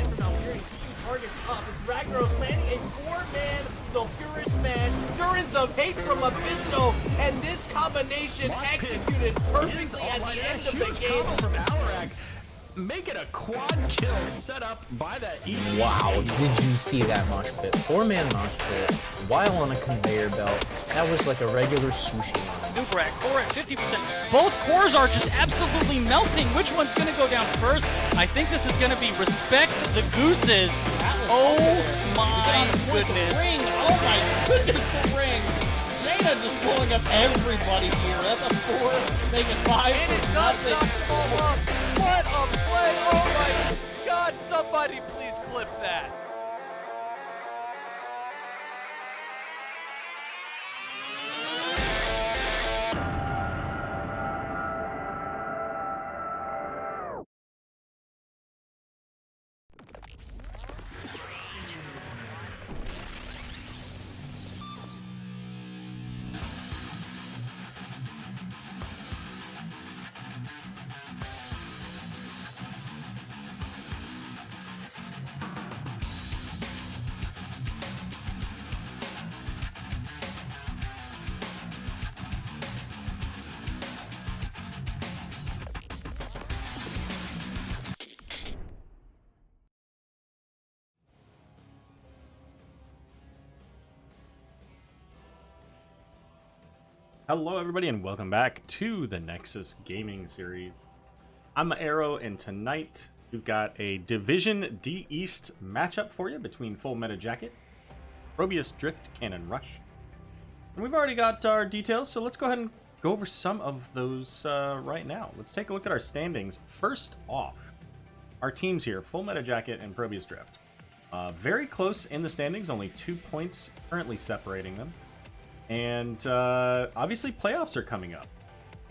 and from Alperian keeping targets up as Ragnaros landing a 4-man Sulfurous Smash, Durance of Hate from Mephisto, and this combination executed perfectly at the end of the game. From Alarak, make it a quad kill set up by that East. Wow, did you see that mosh pit? 4-man mosh pit while on a conveyor belt. That was like a regular sushi line. Nubarak, 4 at 50%. Both cores are just absolutely melting. Which one's going to go down first? I think this is going to be Respect the Gooses. Oh my goodness. Ring. Oh my goodness, the ring. Jaina just pulling up everybody here. That's a 4, making 5 And it for does nothing. not fall up. What a play. Oh my God, somebody please clip that. Hello everybody and welcome back to the Nexus Gaming Series. I'm Arrow and tonight we've got a Division D East matchup for you between Full Meta Jacket, ProBUs Drift Cannon Rush. And we've already got our details, so let's go ahead and go over some of those right now. Let's take a look at our standings. First off, our teams here, Full Meta Jacket and ProBUs Drift. Very close in the standings, only 2 points currently separating them. And obviously playoffs are coming up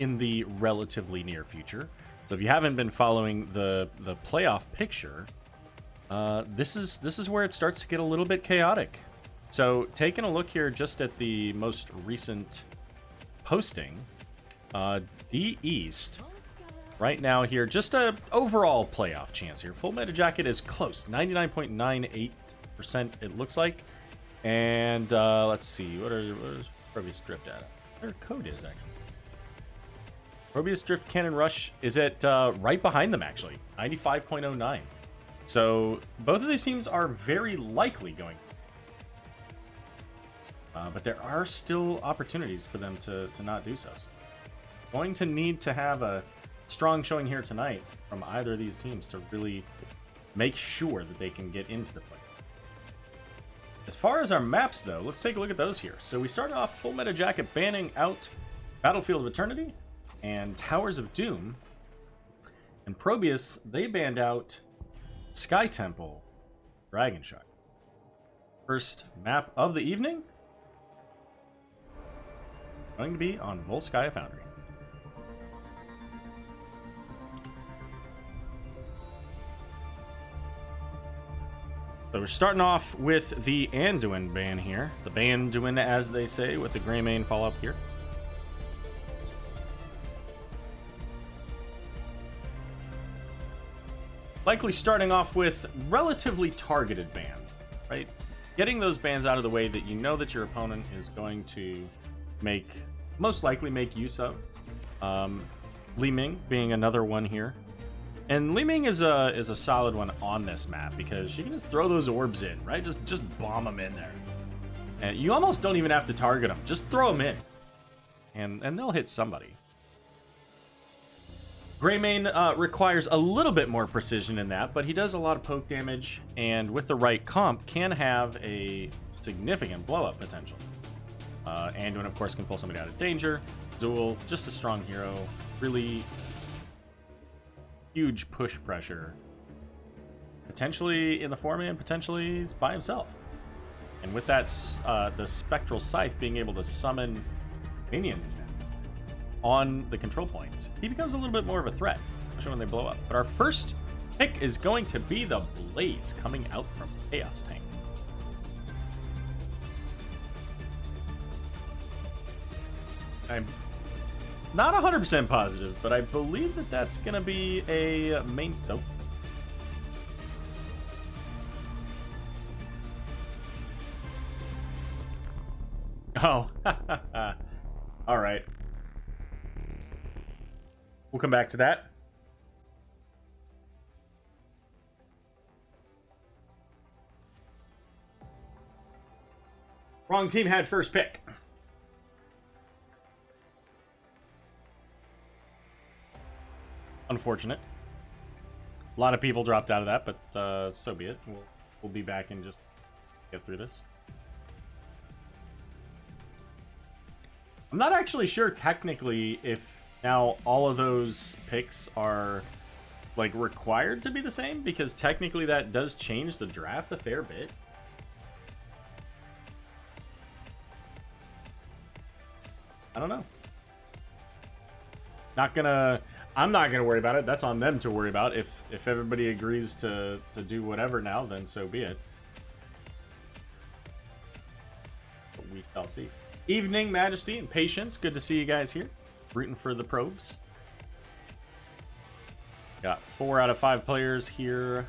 in the relatively near future. So if you haven't been following the playoff picture, this is where it starts to get a little bit chaotic. So taking a look here just at the most recent posting, D East right now here, just a overall playoff chance here. Full Meta Jacket is close, 99.98% it looks like. And let's see, what is ProBUs Drift at? Their code is actually. ProBUs Drift Cannon Rush is at right behind them actually, 95.09. So both of these teams are very likely going. But there are still opportunities for them to not do so. Going to need to have a strong showing here tonight from either of these teams to really make sure that they can get into the play. As far as our maps, though, let's take a look at those here. So we start off Full Meta Jacket banning out Battlefield of Eternity and Towers of Doom. And ProBUs, they banned out Sky Temple, Dragon Shark. First map of the evening, going to be on Volskaya Foundry. So we're starting off with the Anduin ban here. The Banduin, as they say, with the Greymane follow-up here. Likely starting off with relatively targeted bans, right? Getting those bans out of the way that you know that your opponent is going to most likely make use of. Li Ming being another one here. And Li Ming is a solid one on this map because she can just throw those orbs in, right? Just bomb them in there. And you almost don't even have to target them. Just throw them in. And they'll hit somebody. Greymane requires a little bit more precision in that, but he does a lot of poke damage, and with the right comp, can have a significant blow-up potential. Anduin, of course, can pull somebody out of danger. Zool, just a strong hero. Really huge push pressure. Potentially in the 4-man, potentially by himself. And with that, the Spectral Scythe being able to summon minions on the control points, he becomes a little bit more of a threat, especially when they blow up. But our first pick is going to be the Blaze coming out from Chaos Tank. I'm not 100% positive, but I believe that that's going to be a main... Oh. Oh. All right. We'll come back to that. Wrong team had first pick. Unfortunate. A lot of people dropped out of that, but so be it. We'll be back and just get through this. I'm not actually sure technically if now all of those picks are like required to be the same, because technically that does change the draft a fair bit. I don't know. I'm not gonna worry about it. That's on them to worry about. If everybody agrees to do whatever now, then so be it. But we shall see. Evening, Majesty and Patience. Good to see you guys here. Rooting for the probes. Got 4 out of 5 players here.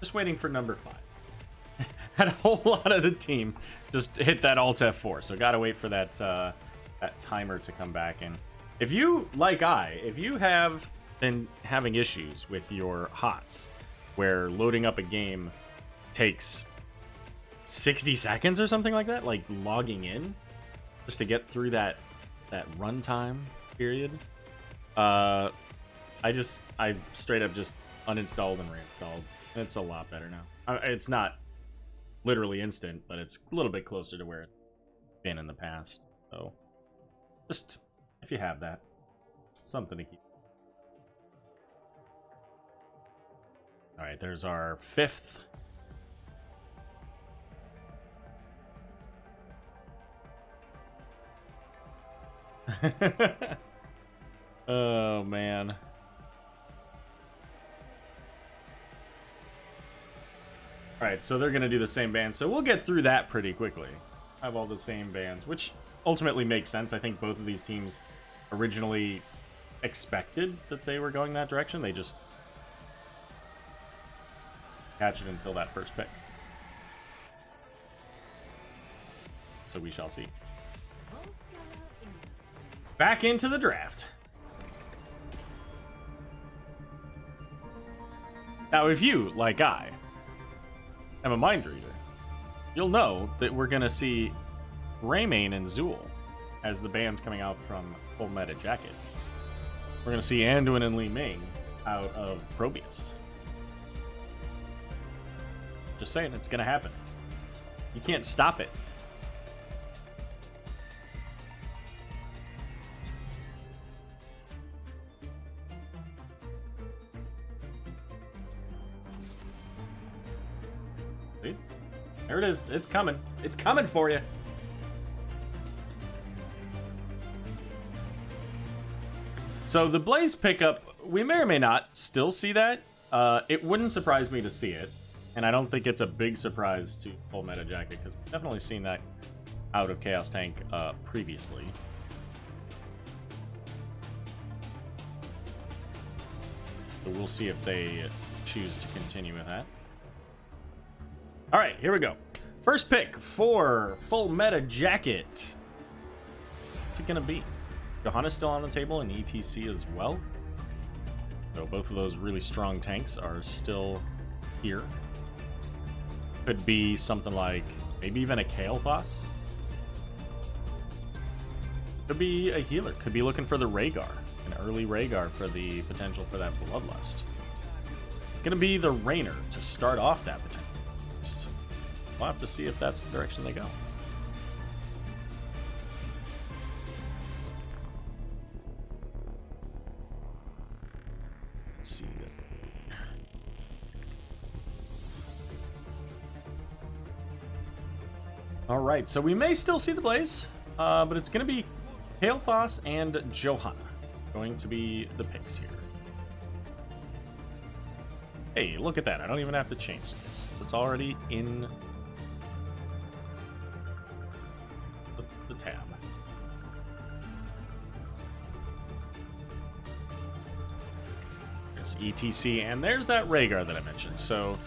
Just waiting for number 5. Had a whole lot of the team just hit that Alt F4, so gotta wait for that that timer to come back in. If you, like if you have been having issues with your HOTS, where loading up a game takes 60 seconds or something like that, like logging in, just to get through that runtime period, I straight up just uninstalled and reinstalled. It's a lot better now. It's not literally instant, but it's a little bit closer to where it's been in the past. So, just if you have that, something to keep. All right, there's our 5th. Oh man. All right, so they're gonna do the same band, so we'll get through that pretty quickly. Have all the same bands, which ultimately makes sense. I think both of these teams originally expected that they were going that direction. They just catch it until that first pick. So we shall see. Back into the draft. Now, if you, like I, am a mind reader, you'll know that we're going to see Raymain and Zool as the bands coming out from Full Meta Jacket. We're going to see Anduin and Li Ming out of ProBUs. Just saying, it's going to happen. You can't stop it. See? There it is. It's coming. It's coming for you. So the Blaze pickup, we may or may not still see that. It wouldn't surprise me to see it. And I don't think it's a big surprise to Full Meta Jacket, because we've definitely seen that out of Chaos Tank previously. So we'll see if they choose to continue with that. All right, here we go. First pick for Full Meta Jacket. What's it gonna be? Johanna's still on the table, and ETC as well. So both of those really strong tanks are still here. Could be something like maybe even a Kael'thas. Could be a healer. Could be looking for the Rhaegar, an early Rhaegar for the potential for that Bloodlust. It's gonna be the Rainer to start off that potential. We'll have to see if that's the direction they go. Let's see. All right, so we may still see the Blaze, but it's going to be Kael'thas and Johanna going to be the picks here. Hey, look at that. I don't even have to change it. It's already in the tab. There's ETC, and there's that Rhaegar that I mentioned. So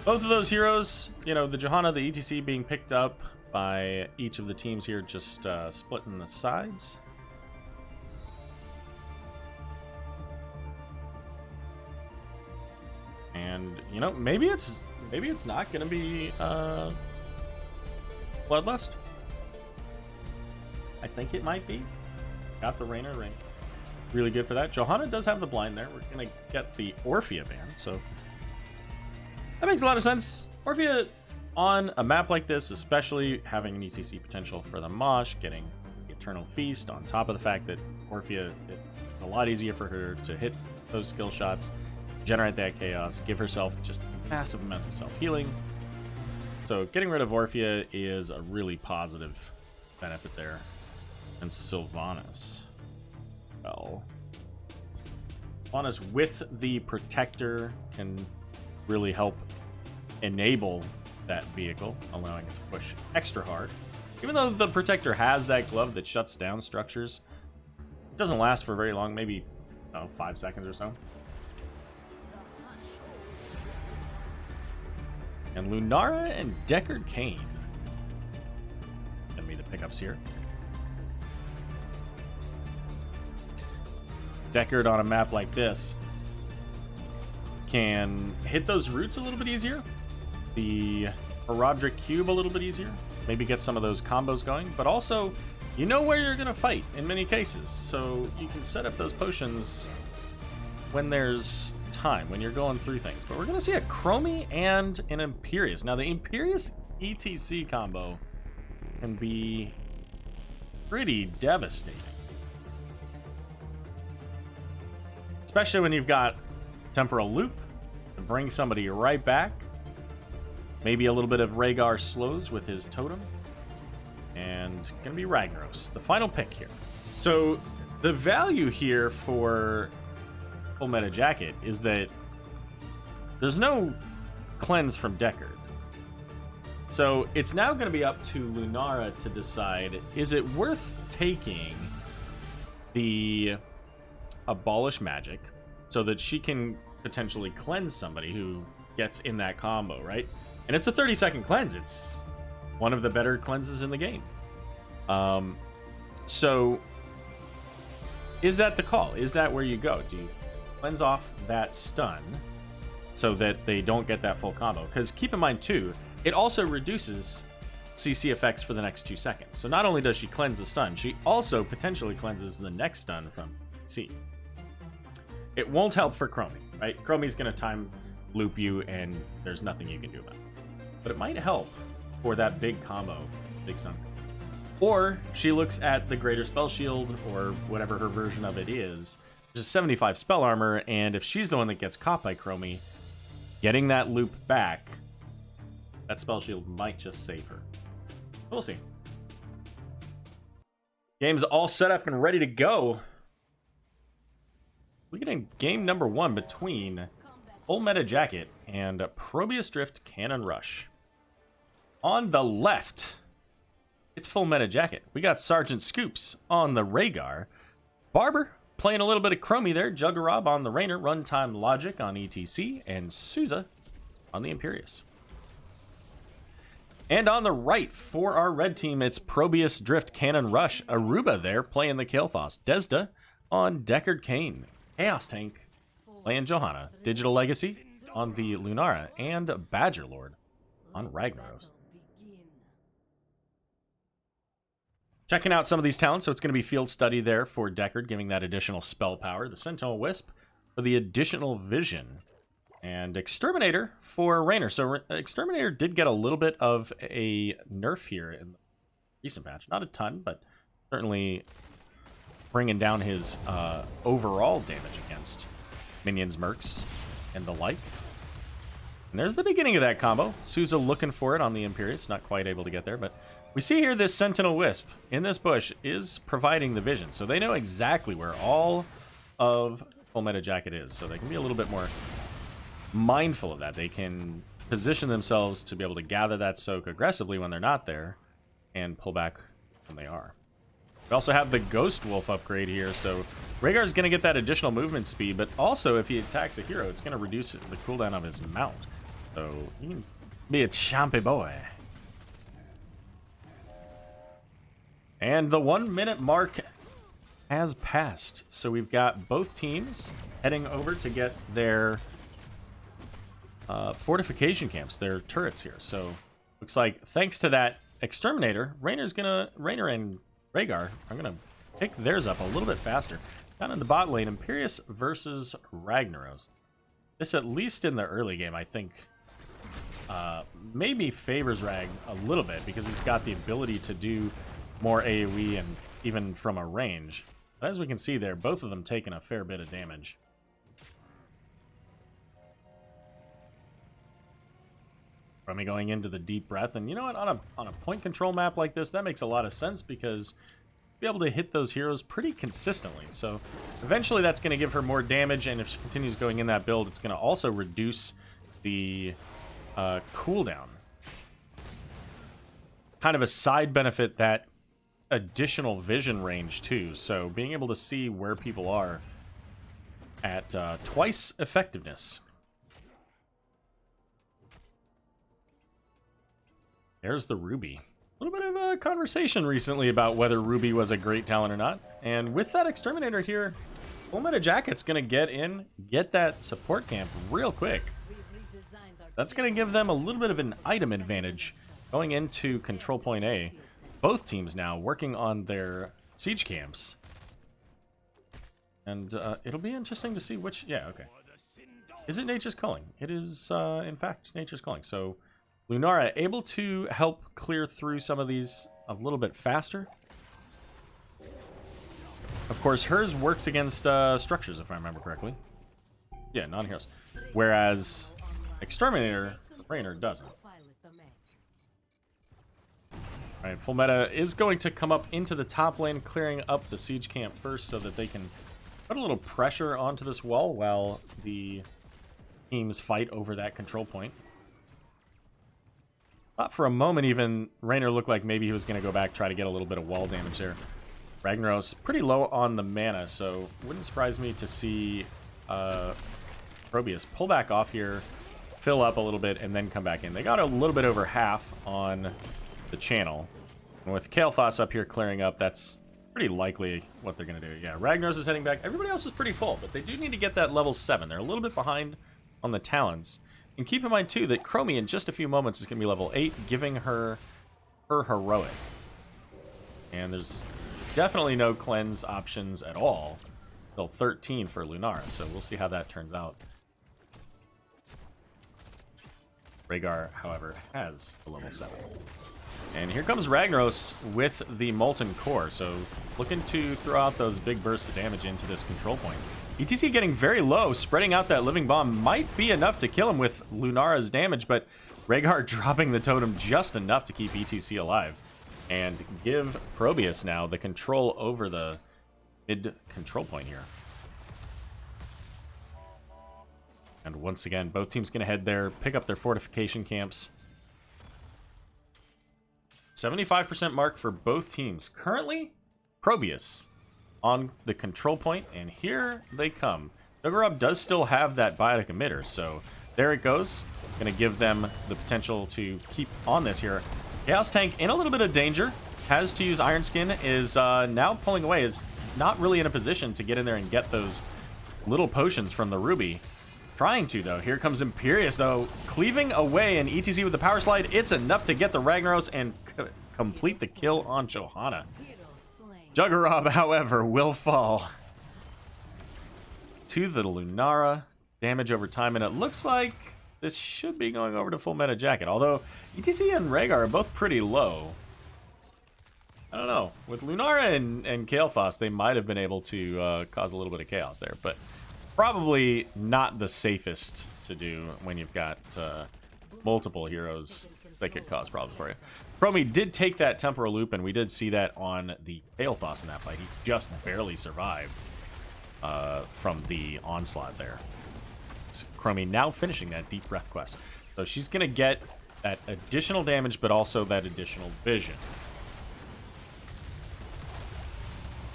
both of those heroes, you know, the Johanna, the ETC being picked up by each of the teams here, just splitting the sides. And you know, maybe it's not gonna be Bloodlust. I think it might be. Got the Rainer ring. Really good for that. Johanna does have the blind there. We're gonna get the Orphea ban, so that makes a lot of sense. Orphea on a map like this, especially having an ETC potential for the Mosh, getting the Eternal Feast on top of the fact that Orphea, it's a lot easier for her to hit those skill shots, generate that chaos, give herself just massive amounts of self-healing. So getting rid of Orphea is a really positive benefit there. And Sylvanas. Well, Sylvanas with the Protector can really help enable that vehicle, allowing it to push extra hard. Even though the Protector has that glove that shuts down structures, it doesn't last for very long, maybe 5 seconds or so. And Lunara and Deckard Cain. Send me the pickups here. Deckard on a map like this can hit those roots a little bit easier. The Herodric Cube a little bit easier. Maybe get some of those combos going. But also, you know where you're going to fight in many cases. So you can set up those potions when there's time, when you're going through things. But we're going to see a Chromie and an Imperius. Now, the Imperius ETC combo can be pretty devastating. Especially when you've got Temporal Loop to bring somebody right back. Maybe a little bit of Rhaegar slows with his totem. And gonna be Ragnaros, the final pick here. So the value here for Full Meta Jacket is that there's no cleanse from Deckard. So it's now going to be up to Lunara to decide, is it worth taking the Abolish Magic so that she can potentially cleanse somebody who gets in that combo, right? And it's a 30-second cleanse. It's one of the better cleanses in the game. So is that the call? Is that where you go? Do you cleanse off that stun so that they don't get that full combo? Because keep in mind, too, it also reduces CC effects for the next 2 seconds. So not only does she cleanse the stun, she also potentially cleanses the next stun from C. It won't help for Chromie, right? Chromie's going to time loop you, and there's nothing you can do about it. But it might help for that big combo, big stun. Or she looks at the Greater Spell Shield, or whatever her version of it is. There's 75 spell armor, and if she's the one that gets caught by Chromie, getting that loop back, that spell shield might just save her. We'll see. Game's all set up and ready to go. We're getting game number 1 between Full Meta Jacket and ProBUs Drift Cannon Rush. On the left, it's Full Meta Jacket. We got Sergeant Scoops on the Rhaegar. Barber playing a little bit of Chromie there. Juggerab on the Rainer. Runtime Logic on ETC. And Souza on the Imperius. And on the right, for our red team, it's ProBUs Drift Cannon Rush. Aruba there, playing the Kael'thas. Desda on Deckard Cain. Chaos Tank, playing Johanna. Digital Legacy on the Lunara. And Badgerlord on Ragnaros. Checking out some of these talents, so it's going to be Field Study there for Deckard, giving that additional spell power. The Sentinel Wisp for the additional vision. And Exterminator for Rainer. So Exterminator did get a little bit of a nerf here in the recent match. Not a ton, but certainly bringing down his overall damage against minions, mercs, and the like. And there's the beginning of that combo. Souza looking for it on the Imperius. Not quite able to get there, but we see here this Sentinel Wisp in this bush is providing the vision. So they know exactly where all of Full Meta Jacket is. So they can be a little bit more mindful of that. They can position themselves to be able to gather that soak aggressively when they're not there and pull back when they are. We also have the Ghost Wolf upgrade here, so Rhaegar's going to get that additional movement speed, but also if he attacks a hero, it's going to reduce the cooldown of his mount. So he can be a chompy boy. And the 1 minute mark has passed. So we've got both teams heading over to get their fortification camps, their turrets here. So looks like thanks to that exterminator, Rainer and Rhaegar are gonna pick theirs up a little bit faster. Down in the bot lane, Imperius versus Ragnaros. This, at least in the early game, I think maybe favors Rag a little bit because he's got the ability to do more AoE and even from a range. But as we can see there, both of them taking a fair bit of damage. From going into the deep breath, and you know what, on a point control map like this, that makes a lot of sense because be able to hit those heroes pretty consistently. So eventually that's going to give her more damage, and if she continues going in that build, it's going to also reduce the cooldown. Kind of a side benefit, that additional vision range too. So being able to see where people are at twice effectiveness. There's the Ruby. A little bit of a conversation recently about whether Ruby was a great talent or not. And with that exterminator here, Full Meta Jacket's going to get in, get that support camp real quick. That's going to give them a little bit of an item advantage going into control point A. Both teams now working on their siege camps. And it'll be interesting to see which... Yeah, okay. Is it Nature's Calling? It is, in fact, Nature's Calling. So Lunara able to help clear through some of these a little bit faster. Of course, hers works against structures, if I remember correctly. Yeah, non-heroes. Whereas Exterminator, Rainer doesn't. Alright, Full Meta is going to come up into the top lane, clearing up the siege camp first so that they can put a little pressure onto this wall while the teams fight over that control point. Thought for a moment even Rainer looked like maybe he was going to go back, try to get a little bit of wall damage there. Ragnaros pretty low on the mana, so wouldn't surprise me to see ProBUs pull back off here, fill up a little bit, and then come back in. They got a little bit over half on the channel. And with Kael'thas up here clearing up, that's pretty likely what they're going to do. Yeah, Ragnaros is heading back. Everybody else is pretty full, but they do need to get that level 7. They're a little bit behind on the talents. And keep in mind, too, that Chromie in just a few moments is going to be level 8, giving her heroic. And there's definitely no cleanse options at all until 13 for Lunara, so we'll see how that turns out. Rhaegar, however, has the level 7. And here comes Ragnaros with the Molten Core, so looking to throw out those big bursts of damage into this control point. ETC getting very low, spreading out that living bomb might be enough to kill him with Lunara's damage, but Rhaegar dropping the totem just enough to keep ETC alive and give ProBUs now the control over the mid control point here. And once again, both teams going to head there, pick up their fortification camps. 75% mark for both teams. Currently, ProBUs on the control point, and here they come. Doggerub does still have that biotic emitter, so there it goes. Going to give them the potential to keep on this here. Chaos Tank in a little bit of danger. Has to use Iron Skin, is now pulling away, is not really in a position to get in there and get those little potions from the Ruby. Trying to, though. Here comes Imperius, though, cleaving away, and ETC with the power slide. It's enough to get the Ragnaros and complete the kill on Johanna. Juggerab, however, will fall to the Lunara. Damage over time, and it looks like this should be going over to Full Meta Jacket, although ETC and Rhaegar are both pretty low. I don't know. With Lunara and Kael'thas, they might have been able to cause a little bit of chaos there, but probably not the safest to do when you've got multiple heroes that could cause problems for you. Chromie did take that temporal loop, and we did see that on the Kael'thas in that fight. He just barely survived from the onslaught there. It's Chromie now finishing that Deep Breath quest. So she's going to get that additional damage, but also that additional vision.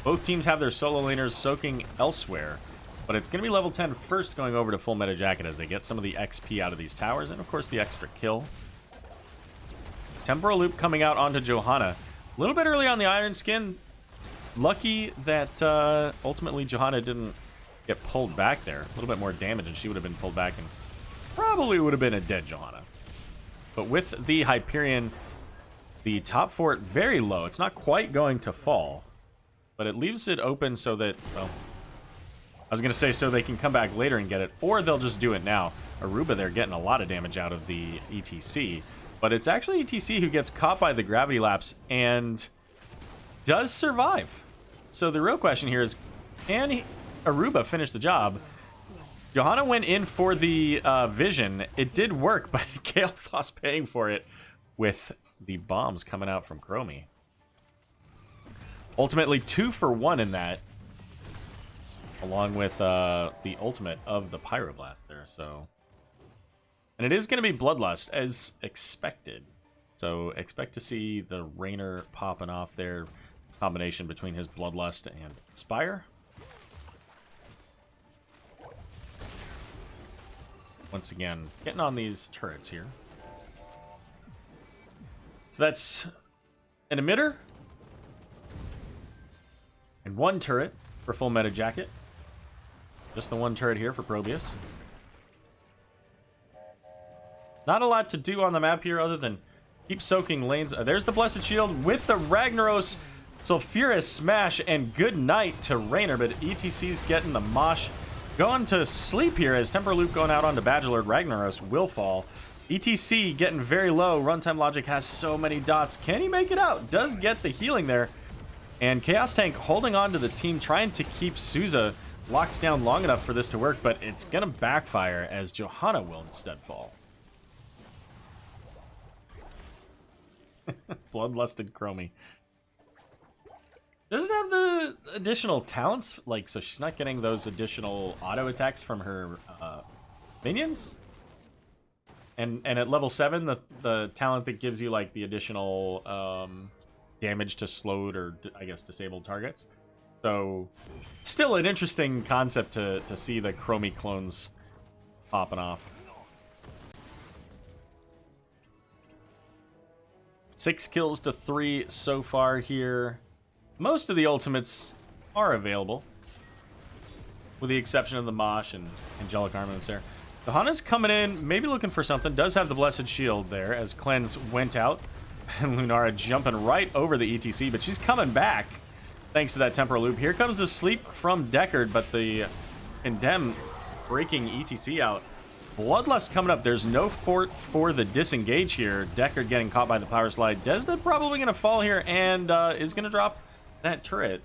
Both teams have their solo laners soaking elsewhere, but it's going to be level 10 first going over to Full Meta Jacket as they get some of the XP out of these towers, and of course the extra kill. Temporal Loop coming out onto Johanna. A little bit early on the Iron Skin. Lucky that ultimately Johanna didn't get pulled back there. A little bit more damage and she would have been pulled back and probably would have been a dead Johanna. But with the Hyperion, the top fort very low. It's not quite going to fall, but it leaves it open so that, well, I was going to say so they can come back later and get it, or they'll just do it now. Aruba, they're getting a lot of damage out of the ETC, but it's actually ETC who gets caught by the gravity lapse and does survive. So the real question here is, can Aruba finish the job? Johanna went in for the vision. It did work, but Kael'thas paying for it with the bombs coming out from Chromie. Ultimately, 2 for 1 in that, along with the ultimate of the Pyroblast there. So, and it is going to be Bloodlust as expected. So expect to see the Rainer popping off there. Combination between his Bloodlust and Spire. Once again, getting on these turrets here. So that's an emitter and 1 turret for full meta jacket. Just the 1 turret here for ProBUs. Not a lot to do on the map here other than keep soaking lanes. There's the Blessed Shield with the Ragnaros Sulfurous Smash, and good night to Rainer, but ETC's getting the mosh. Going to sleep here as Temporal Loop going out onto Badgelord. Ragnaros will fall. ETC getting very low. Runtime Logic has so many dots. Can he make it out? Does get the healing there. And Chaos Tank holding on to the team, trying to keep Souza locked down long enough for this to work, but it's going to backfire as Johanna will instead fall. Bloodlusted Chromie. Doesn't have the additional talents, like, so she's not getting those additional auto attacks from her minions. And at level 7, the talent that gives you like the additional damage to slowed or I guess disabled targets. So still an interesting concept to see the Chromie clones popping off. 6 kills to 3 so far here. Most of the ultimates are available, with the exception of the Mosh and Angelic Armaments there. Johanna's coming in, maybe looking for something. Does have the Blessed Shield there as Cleanse went out. And Lunara jumping right over the ETC, but she's coming back thanks to that Temporal Loop. Here comes the sleep from Deckard, but the Condemn breaking ETC out. Bloodlust coming up. There's no fort for the disengage here. Deckard getting caught by the Power Slide. Desda probably going to fall here and is going to drop that turret,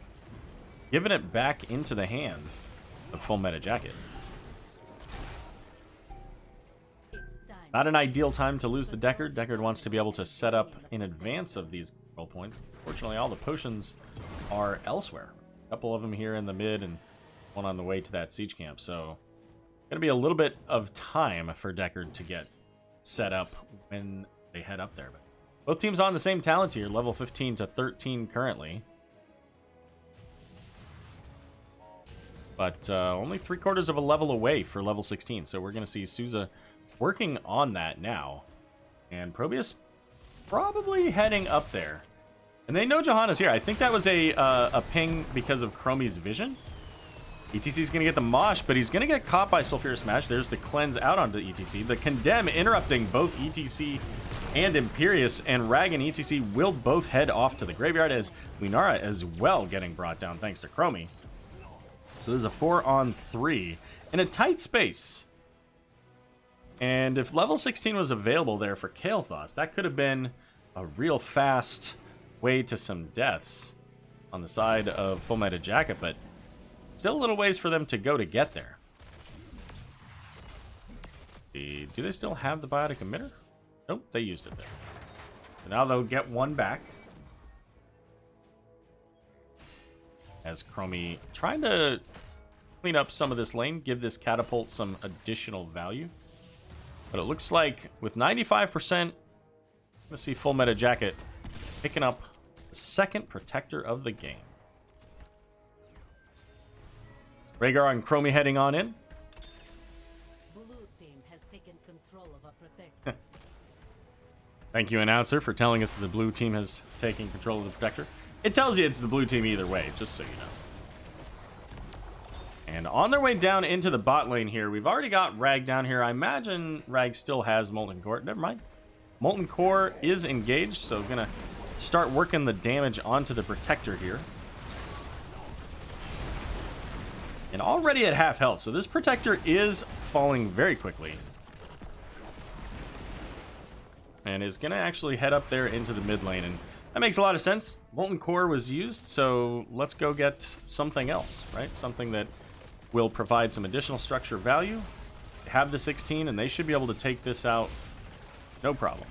giving it back into the hands of Full Meta Jacket. Not an ideal time to lose the Deckard. Deckard wants to be able to set up in advance of these control points. Fortunately, all the potions are elsewhere. A couple of them here in the mid and one on the way to that siege camp. So, going to be a little bit of time for Deckard to get set up when they head up there. But both teams on the same talent tier, level 15 to 13 currently. But only 3/4 of a level away for level 16. So we're going to see Souza working on that now. And ProBUs probably heading up there. And they know Johanna's here. I think that was a ping because of Chromie's vision. ETC's going to get the Mosh, but he's going to get caught by Sulfurous Smash. There's the Cleanse out onto ETC. The Condemn interrupting both ETC and Imperius. And Rag and ETC will both head off to the graveyard as Lunara as well getting brought down thanks to Chromie. So this is a 4-on-3 in a tight space. And if level 16 was available there for Kael'thas, that could have been a real fast way to some deaths on the side of Full Meta Jacket, but still a little ways for them to go to get there. Do they still have the Biotic Emitter? Nope, they used it there. So now they'll get one back. As Chromie trying to clean up some of this lane, give this catapult some additional value. But it looks like with 95%, let's see Full Meta Jacket picking up the second protector of the game. Rhaegar and Chromie heading on in. Blue team has taken control of a protector. Thank you, announcer, for telling us that the blue team has taken control of the Protector. It tells you it's the blue team either way, just so you know. And on their way down into the bot lane here, we've already got Rag down here. I imagine Rag still has Molten Core. Never mind. Molten Core is engaged, so gonna start working the damage onto the Protector here. And already at half health, so this Protector is falling very quickly. And is gonna actually head up there into the mid lane, and that makes a lot of sense. Molten Core was used, so let's go get something else, right? Something that will provide some additional structure value. They have the 16, and they should be able to take this out no problem.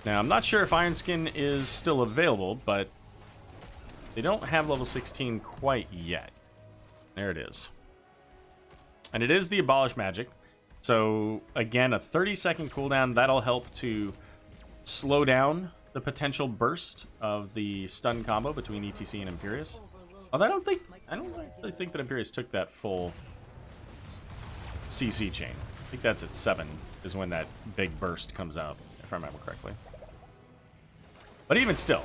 Now, I'm not sure if Iron Skin is still available, but they don't have level 16 quite yet. There it is. And it is the Abolish Magic. So, again, a 30-second cooldown. That'll help to slow down the potential burst of the stun combo between ETC and Imperius. Although I don't really think that Imperius took that full CC chain. I think that's at 7 is when that big burst comes out, if I remember correctly. But even still,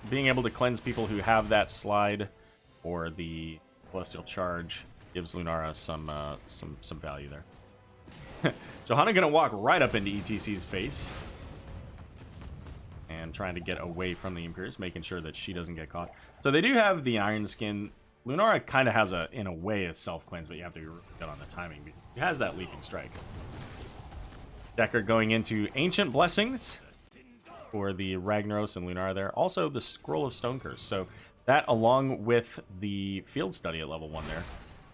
being able to cleanse people who have that slide or the Celestial Charge gives Lunara some value there. Johanna gonna walk right up into ETC's face and trying to get away from the Imperius, making sure that she doesn't get caught. So they do have the Iron Skin. Lunara kind of has in a way, a self-cleanse, but you have to be really good on the timing. He has that Leaping Strike. Decker going into Ancient Blessings for the Ragnaros and Lunara there. Also the Scroll of Stone Curse. So that, along with the Field Study at level 1 there,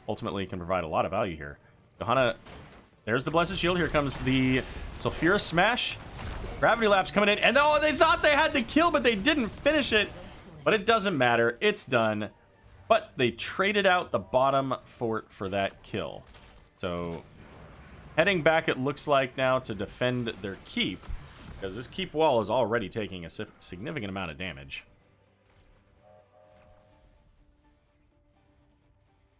ultimately can provide a lot of value here. Johanna, there's the Blessed Shield. Here comes the Sulfurous Smash. Gravity Lapse coming in. And oh, they thought they had the kill, but they didn't finish it. But it doesn't matter. It's done. But they traded out the bottom fort for that kill. So heading back, it looks like now, to defend their keep, because this keep wall is already taking a significant amount of damage.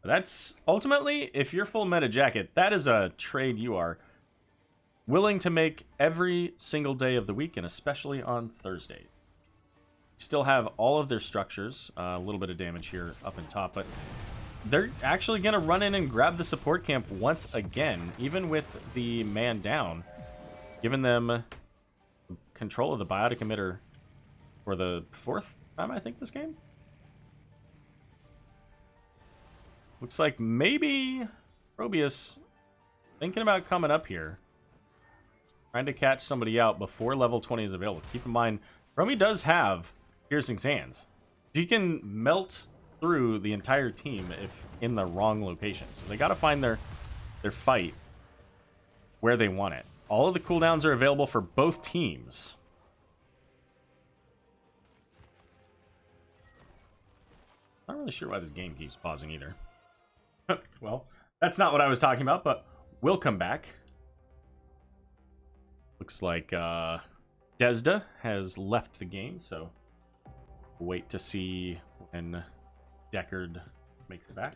That's ultimately, if you're full meta jacket, that is a trade you are willing to make every single day of the week, and especially on Thursday. Still have all of their structures, a little bit of damage here up in top, but they're actually going to run in and grab the support camp once again, even with the man down, giving them control of the biotic emitter for the 4th time, I think, this game. Looks like maybe ProBUs thinking about coming up here, trying to catch somebody out before level 20 is available. Keep in mind, Romy does have Piercing Sands. She can melt through the entire team if in the wrong location. So they got to find their fight where they want it. All of the cooldowns are available for both teams. Not really sure why this game keeps pausing either. Well, that's not what I was talking about, but we'll come back. Looks like Desda has left the game, so wait to see when Deckard makes it back.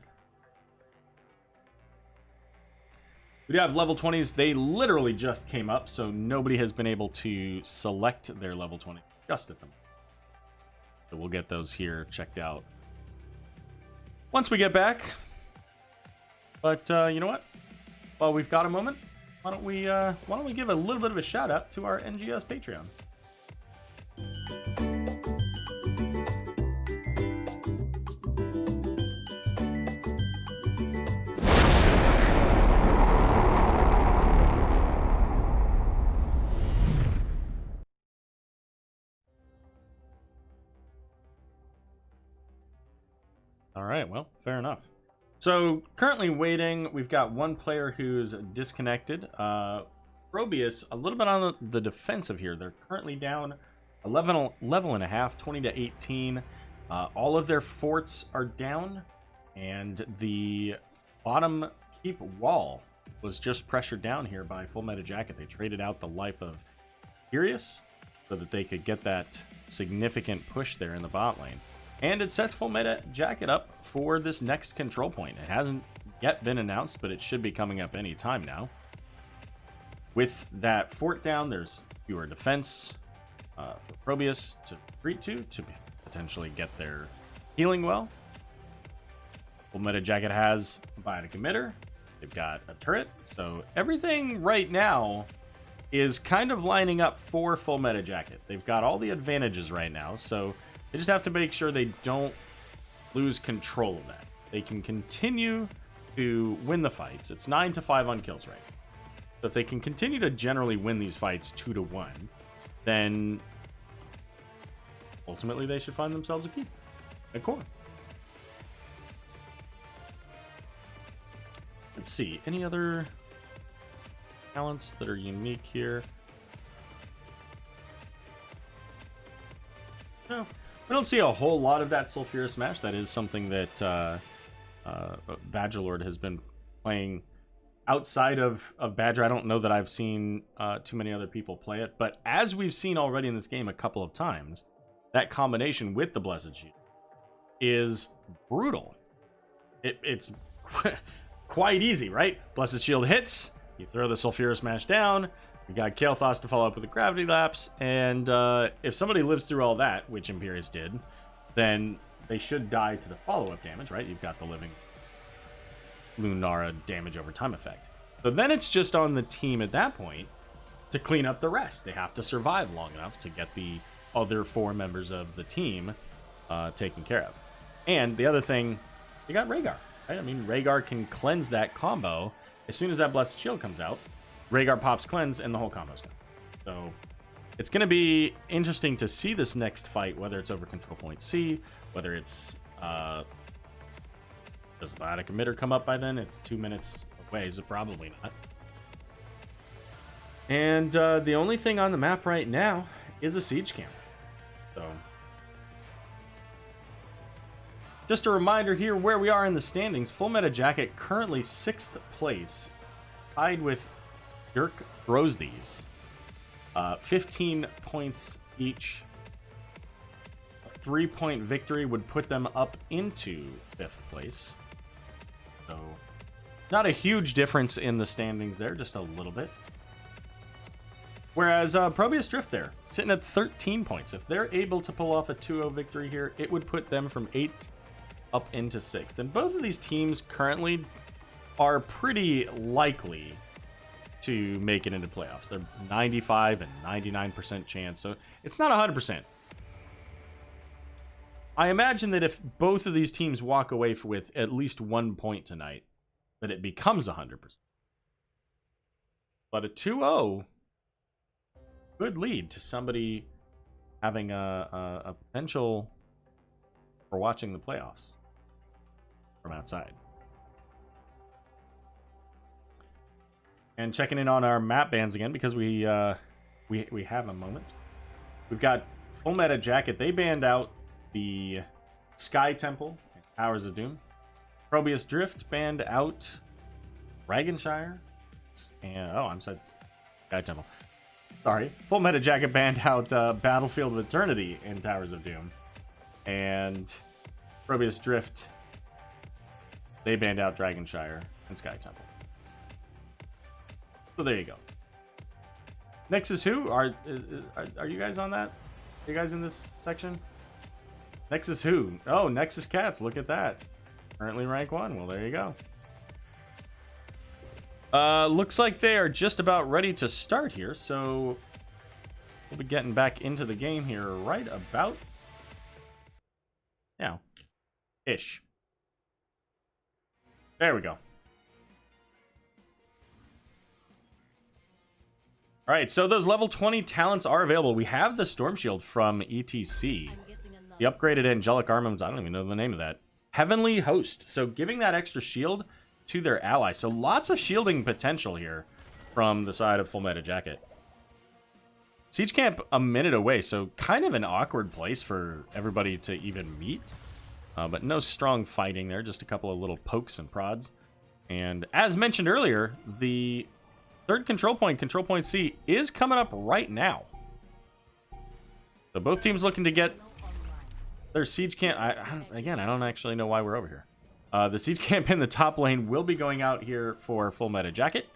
We do have level 20s. They literally just came up, so nobody has been able to select their level 20 just at them. So we'll get those here checked out once we get back. But you know what? While we've got a moment, why don't we give a little bit of a shout out to our NGS Patreon? All right, well, fair enough. So, currently waiting, we've got one player who's disconnected. ProBUs, a little bit on the defensive here. They're currently down a level and a half, 20 to 18. All of their forts are down, and the bottom keep wall was just pressured down here by Full Meta Jacket. They traded out the life of Curious so that they could get that significant push there in the bot lane. And it sets Full Meta Jacket up for this next control point. It hasn't yet been announced, but it should be coming up any time now. with that fort down, there's fewer defense for ProBUs to retreat to potentially get their healing well. Full Meta Jacket has a bionic emitter. They've got a turret. So everything right now is kind of lining up for Full Meta Jacket. They've got all the advantages right now. So they just have to make sure they don't lose control of that. They can continue to win the fights. It's 9-5 on kills right now. So if they can continue to generally win these fights 2-1, then ultimately they should find themselves a keep, a core. Let's see, any other talents that are unique here? No, we don't see a whole lot of that Sulfurous Smash. That is something that Badgerlord has been playing outside of Badger. I don't know that I've seen too many other people play it, but as we've seen already in this game a couple of times, that combination with the Blessed Shield is brutal. It's quite easy, right? Blessed Shield hits, you throw the Sulfurous Smash down, you got Kael'thas to follow up with a Gravity Lapse, and if somebody lives through all that, which Imperius did, then they should die to the follow-up damage, right? You've got the living Lunara damage over time effect. So then it's just on the team at that point to clean up the rest. They have to survive long enough to get the other 4 members of the team taken care of. And the other thing, you got Rhaegar, right? I mean, Rhaegar can cleanse that combo. As soon as that Blessed Shield comes out, Rhaegar pops cleanse and the whole combo's done. So it's going to be interesting to see this next fight, whether it's over Control Point C, whether it's does the Bionic Emitter come up by then? It's 2 minutes away, so probably not. And the only thing on the map right now is a siege camp. So just a reminder here where we are in the standings. Full Meta Jacket currently 6th place, tied with Dirk Throws These. 15 points each. A 3-point victory would put them up into 5th place. So not a huge difference in the standings there, just a little bit. Whereas ProBUs Drift there, sitting at 13 points. If they're able to pull off a 2-0 victory here, it would put them from 8th up into 6th. And both of these teams currently are pretty likely to make it into playoffs. They're 95 and 99% chance, so it's not 100%. I imagine that if both of these teams walk away with at least 1 point tonight, that it becomes 100%. But a 2-0 could lead to somebody having a potential for watching the playoffs from outside. And checking in on our map bans again, because we have a moment. We've got Full Meta Jacket. They banned out the Sky Temple and Towers of Doom. ProBUs Drift banned out Dragonshire. And I'm sorry, Sky Temple. Sorry. Full Meta Jacket banned out Battlefield of Eternity and Towers of Doom. And ProBUs Drift, they banned out Dragonshire and Sky Temple. So there you go. Nexus who? Are you guys on that? Are you guys in this section? Nexus who? Oh, Nexus Cats. Look at that. Currently rank 1. Well, there you go. Looks like they are just about ready to start here, so we'll be getting back into the game here right about now. Ish. There we go. All right, so those level 20 talents are available. We have the Storm Shield from ETC. The upgraded Angelic Armaments, I don't even know the name of that. Heavenly Host. So giving that extra shield to their ally. So lots of shielding potential here from the side of Full Meta Jacket. Siege Camp a minute away, so kind of an awkward place for everybody to even meet. But no strong fighting there, just a couple of little pokes and prods. And as mentioned earlier, the third Control Point C, is coming up right now. So both teams looking to get their Siege Camp. Again, I don't actually know why we're over here. The Siege Camp in the top lane will be going out here for Full Meta Jacket.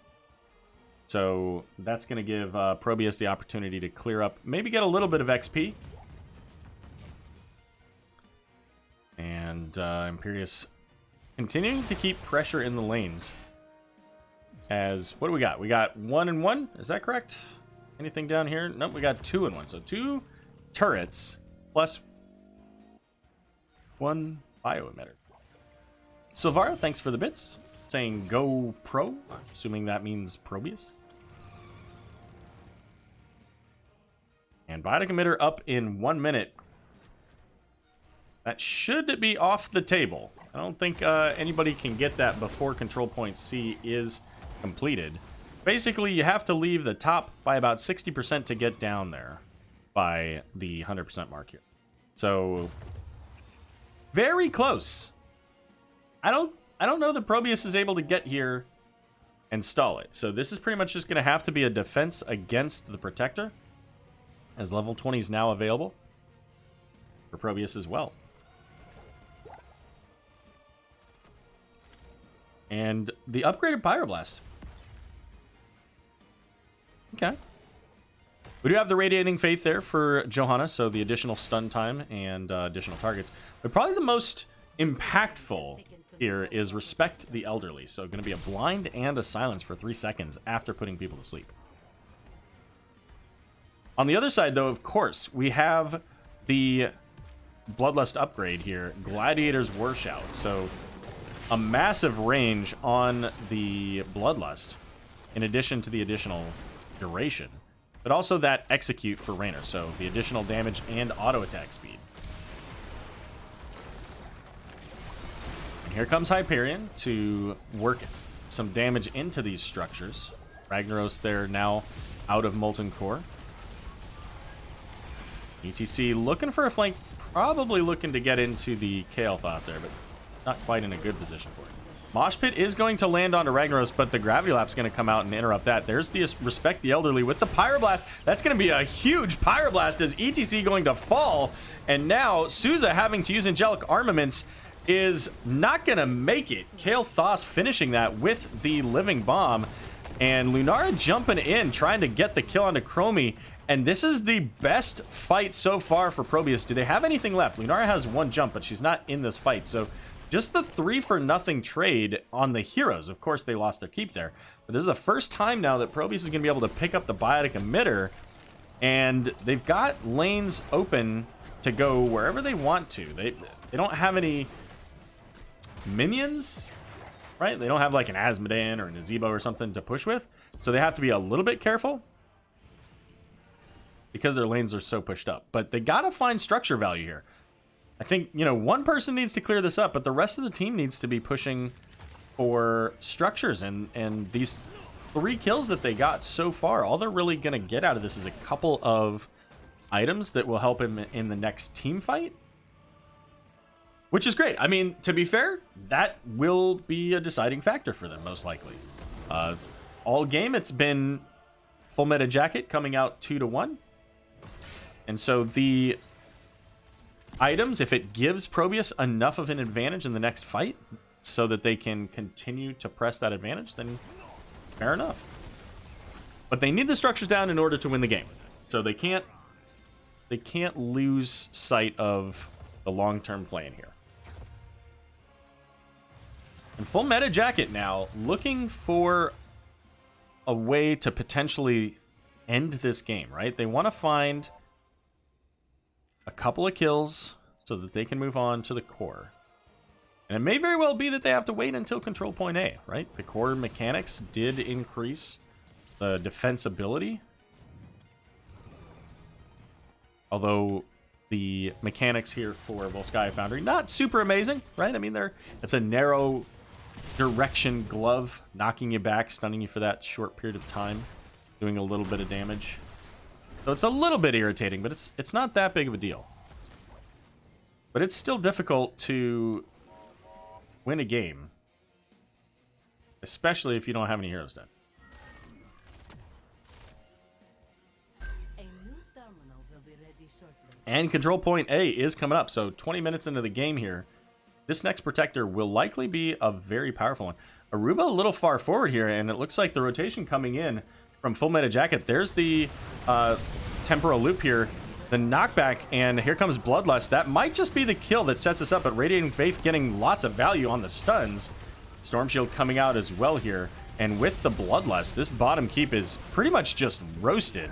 So that's going to give ProBUs the opportunity to clear up, maybe get a little bit of XP. And Imperius continuing to keep pressure in the lanes. As, what do we got? We got 1 and 1, is that correct? Anything down here? Nope, we got 2 and 1. So 2 turrets plus 1 bioemitter. Silvara, thanks for the bits. Saying go pro, assuming that means ProBUs. And biotic emitter up in 1 minute. That should be off the table. I don't think anybody can get that before control point C is completed. Basically, you have to leave the top by about 60% to get down there by the 100% mark here. So, very close. I don't know that ProBUs is able to get here and stall it. So this is pretty much just going to have to be a defense against the Protector, as level 20 is now available for ProBUs as well. And the upgraded Pyroblast. Okay. We do have the Radiating Faith there for Johanna, so the additional stun time and additional targets. But probably the most impactful here is Respect the Elderly. So going to be a blind and a silence for 3 seconds after putting people to sleep. On the other side, though, of course, we have the Bloodlust upgrade here, Gladiator's Warshout. So a massive range on the Bloodlust, in addition to the additional duration, but also that execute for Raynor, so the additional damage and auto attack speed. And here comes Hyperion to work some damage into these structures. Ragnaros there now out of Molten Core. ETC looking for a flank, probably looking to get into the Kael'thas there, but not quite in a good position for it. Mosh Pit is going to land onto Ragnaros, but the Gravity Lap's going to come out and interrupt that. There's the Respect the Elderly with the Pyroblast. That's going to be a huge Pyroblast as ETC going to fall. And now Souza having to use Angelic Armaments is not going to make it. Kael'thas finishing that with the Living Bomb. And Lunara jumping in, trying to get the kill onto Chromie. And this is the best fight so far for ProBUs. Do they have anything left? Lunara has 1 jump, but she's not in this fight. So just the 3-for-nothing trade on the heroes. Of course, they lost their keep there. But this is the first time now that ProBUs is going to be able to pick up the Biotic Emitter. And they've got lanes open to go wherever they want to. They don't have any minions, right? They don't have like an Asmodan or an Azebo or something to push with. So they have to be a little bit careful because their lanes are so pushed up. But they got to find structure value here. I think, you know, one person needs to clear this up, but the rest of the team needs to be pushing for structures. And these 3 kills that they got so far, all they're really going to get out of this is a couple of items that will help him in the next team fight. Which is great. I mean, to be fair, that will be a deciding factor for them, most likely. All game, it's been Full Meta Jacket coming out 2-1. And so the items, if it gives ProBUs enough of an advantage in the next fight so that they can continue to press that advantage, then fair enough. But they need the structures down in order to win the game. So they can't lose sight of the long-term plan here. And Full Meta Jacket now looking for a way to potentially end this game, right? They want to find a couple of kills so that they can move on to the core. And it may very well be that they have to wait until control point A, right? The core mechanics did increase the defensibility. Although the mechanics here for Volskaya Foundry, not super amazing, right? I mean, it's a narrow direction glove, knocking you back, stunning you for that short period of time, doing a little bit of damage. So it's a little bit irritating, but it's not that big of a deal. But it's still difficult to win a game, especially if you don't have any heroes done. And control point A is coming up, so 20 minutes into the game here. This next Protector will likely be a very powerful one. Aruba a little far forward here, and it looks like the rotation coming in from Full Meta Jacket. There's the temporal loop here, the knockback, and here comes Bloodlust. That might just be the kill that sets us up, but Radiating Faith getting lots of value on the stuns. Storm Shield coming out as well here, and with the Bloodlust, this bottom keep is pretty much just roasted.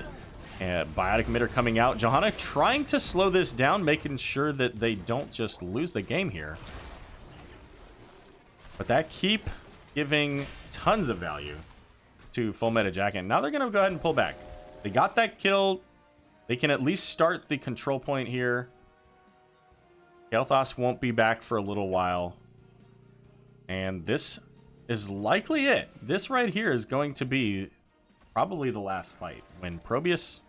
Biotic Emitter coming out. Johanna trying to slow this down, making sure that they don't just lose the game here. But that keep giving tons of value to Full Meta Jacket. Now they're going to go ahead and pull back. They got that kill. They can at least start the control point here. Kael'thas won't be back for a little while. And this is likely it. This right here is going to be probably the last fight. When ProBUs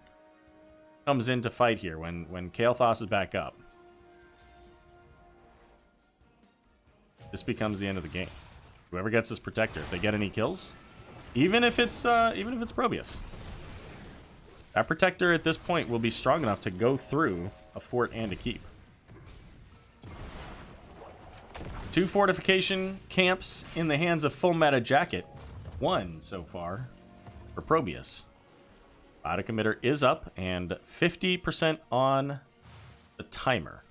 comes in to fight here, when Kael'thas is back up, this becomes the end of the game. Whoever gets this protector, if they get any kills, even if it's ProBUs, that protector at this point will be strong enough to go through a fort and a keep. 2 fortification camps in the hands of Full Meta Jacket. 1 so far for ProBUs. Biotic Emitter is up and 50% on the timer.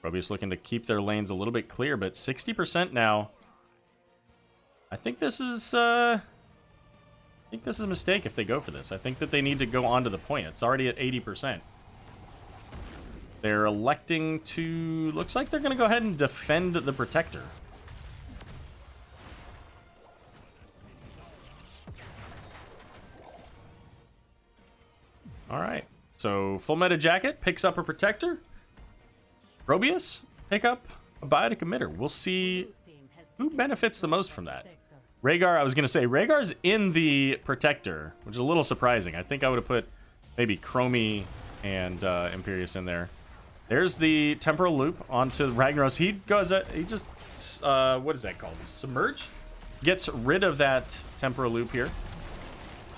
ProBUs looking to keep their lanes a little bit clear, but 60% now. I think this is a mistake if they go for this. I think that they need to go on to the point. It's already at 80%. They're electing to... Looks like they're going to go ahead and defend the protector. Alright, so Full Meta Jacket picks up a protector. ProBUs pick up a Biotic Emitter. We'll see who benefits the most from that. Rhaegar, I was going to say, Rhaegar's in the protector, which is a little surprising. I think I would have put maybe Chromie and Imperius in there. There's the temporal loop onto Ragnaros. He goes, he just, what is that called? Submerge? Gets rid of that temporal loop here.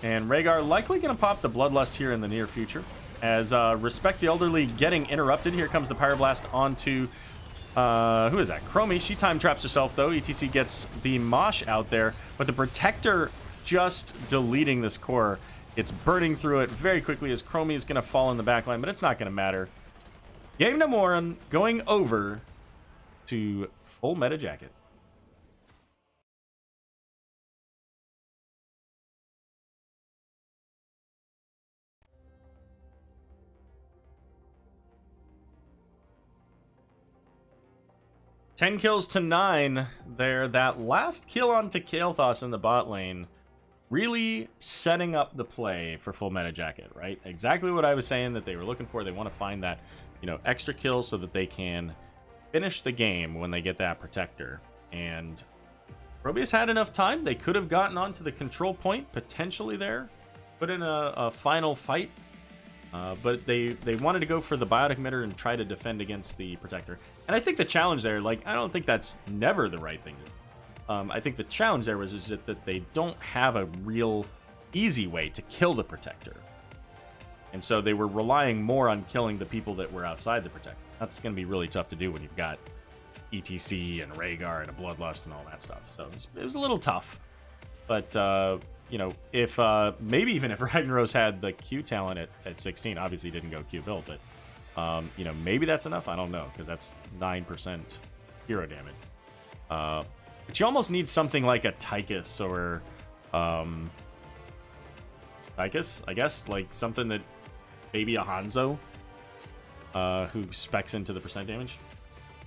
And Rhaegar likely going to pop the Bloodlust here in the near future. As Respect the Elderly getting interrupted. Here comes the Pyroblast onto, who is that? Chromie. She time traps herself though. ETC gets the Mosh out there. But the Protector just deleting this core. It's burning through it very quickly as Chromie is going to fall in the backline. But it's not going to matter. Game No More going over to Full Meta Jacket. Ten kills to 9 there. That last kill onto Kael'thas in the bot lane really setting up the play for Full Meta Jacket, right? Exactly what I was saying that they were looking for. They want to find that, you know, extra kill so that they can finish the game when they get that protector. And ProBUs had enough time. They could have gotten onto the control point potentially there, put in a final fight. But they wanted to go for the Biotic Emitter and try to defend against the Protector. And I think the challenge there, like, I don't think that's never the right thing. I think the challenge there was that they don't have a real easy way to kill the Protector. And so they were relying more on killing the people that were outside the Protector. That's going to be really tough to do when you've got ETC and Rhaegar and a Bloodlust and all that stuff. So it was a little tough. But, you know, if maybe even if Ragnaros had the Q talent at 16, obviously didn't go Q build, but you know, maybe that's enough. I don't know, because that's 9% hero damage. But you almost need something like a Tychus or Tychus, I guess, like something that maybe a Hanzo who specs into the percent damage.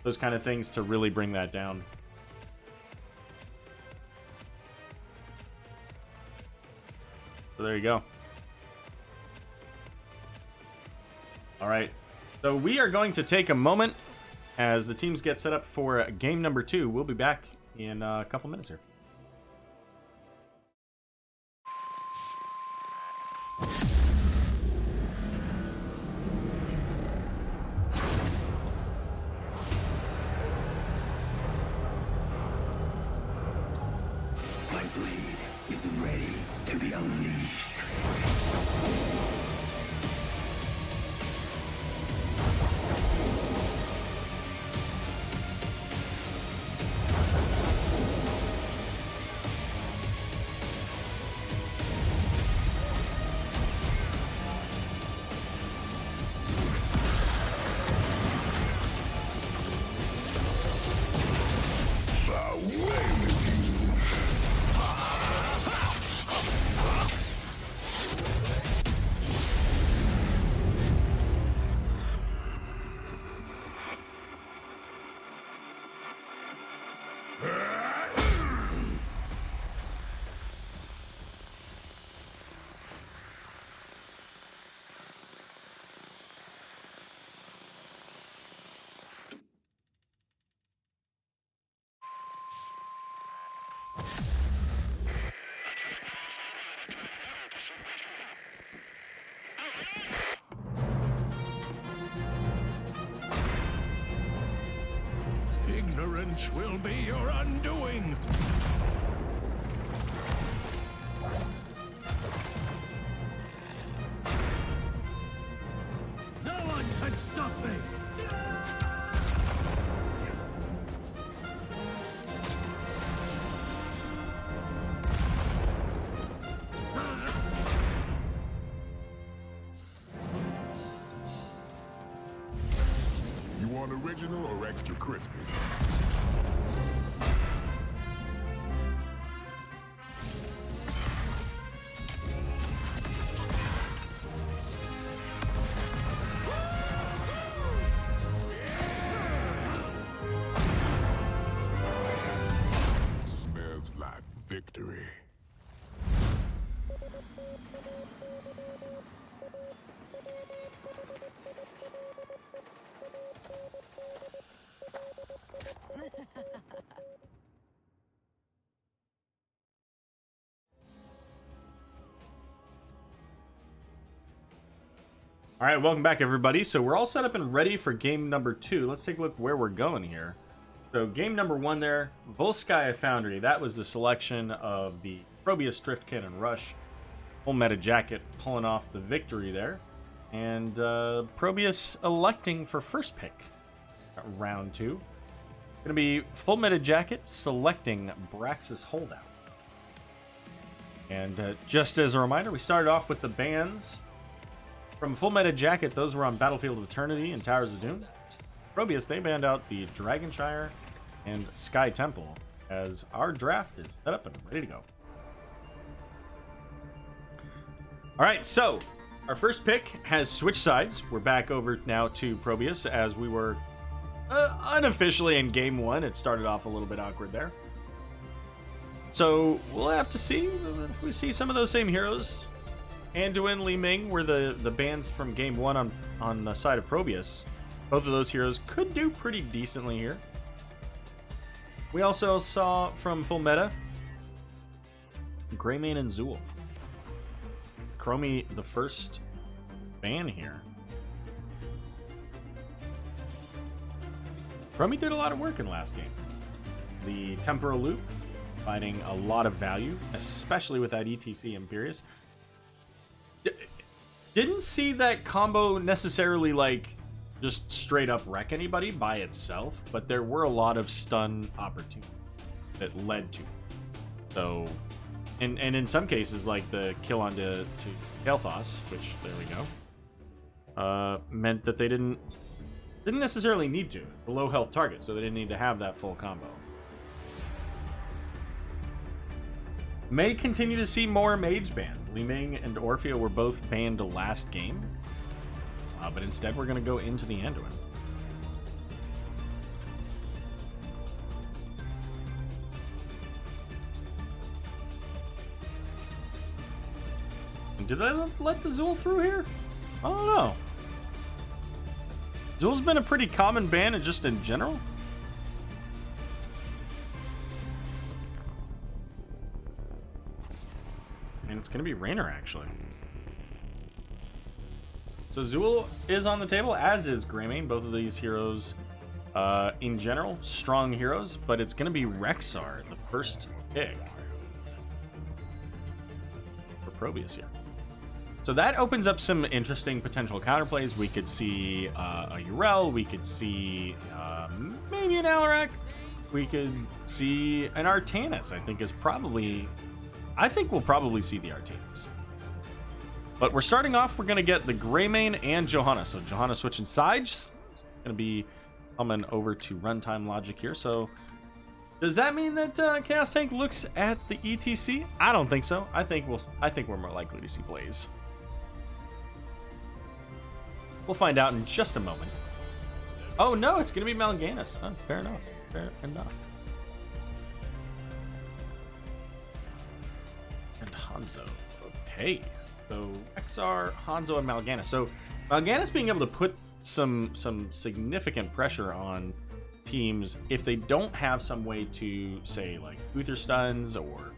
Those kind of things to really bring that down. So there you go. All right. So we are going to take a moment as the teams get set up for game number 2. We'll be back in a couple minutes here. My blade is ready to be unleashed. Ignorance will be your undoing. No one can stop me. You want original or extra crispy? Smells like victory. All right, welcome back, everybody. So we're all set up and ready for game number 2. Let's take a look where we're going here. So game number 1 there, Volskaya Foundry. That was the selection of the ProBUs Drift Cannon Rush. Full Meta Jacket pulling off the victory there. And ProBUs electing for first pick. Round 2. Gonna be Full Meta Jacket selecting Braxis Holdout. And just as a reminder, we started off with the bans. From Full Meta Jacket, those were on Battlefield of Eternity and Towers of Doom. ProBUs, they banned out the Dragonshire and Sky Temple, as our draft is set up and ready to go. Alright, so our first pick has switched sides. We're back over now to ProBUs, as we were unofficially in game 1. It started off a little bit awkward there. So we'll have to see if we see some of those same heroes. Anduin, Li Ming were the bans from game 1 on the side of ProBUs. Both of those heroes could do pretty decently here. We also saw from Full Meta, Greymane and Zool. Chromie, the first ban here. Chromie did a lot of work in last game. The Temporal Loop, finding a lot of value, especially with that ETC Imperius. Didn't see that combo necessarily, like, just straight up wreck anybody by itself, but there were a lot of stun opportunities that led to it. So, and in some cases, like the kill onto Kael'thas, which, there we go, meant that they didn't necessarily need to. The low health target, so they didn't need to have that full combo. May continue to see more mage bans. Li Ming and Orphea were both banned last game, but instead we're going to go into the Anduin. Did I let the Zool through here? I don't know. Zool's been a pretty common ban just in general. And it's going to be Raynor, actually. So Zool is on the table, as is Greymane. Both of these heroes, in general, strong heroes. But it's going to be Rexxar, the first pick for ProBUs here. So that opens up some interesting potential counterplays. We could see a Urel. We could see maybe an Alarak. We could see an Artanis. I think we'll probably see the Artanis. But we're starting off, we're going to get the Greymane and Johanna. So Johanna switching sides. Going to be coming over to runtime logic here. So Does that mean that Chaos Tank looks at the ETC? I don't think so. I think we're more likely to see Blaze. We'll find out in just a moment. Oh no, it's gonna be Mal'Ganis. Oh, fair enough. Fair enough. And Hanzo. Okay. So XR, Hanzo, and Mal'Ganis. So Mal'Ganis being able to put some significant pressure on teams if they don't have some way to say like Uther stuns or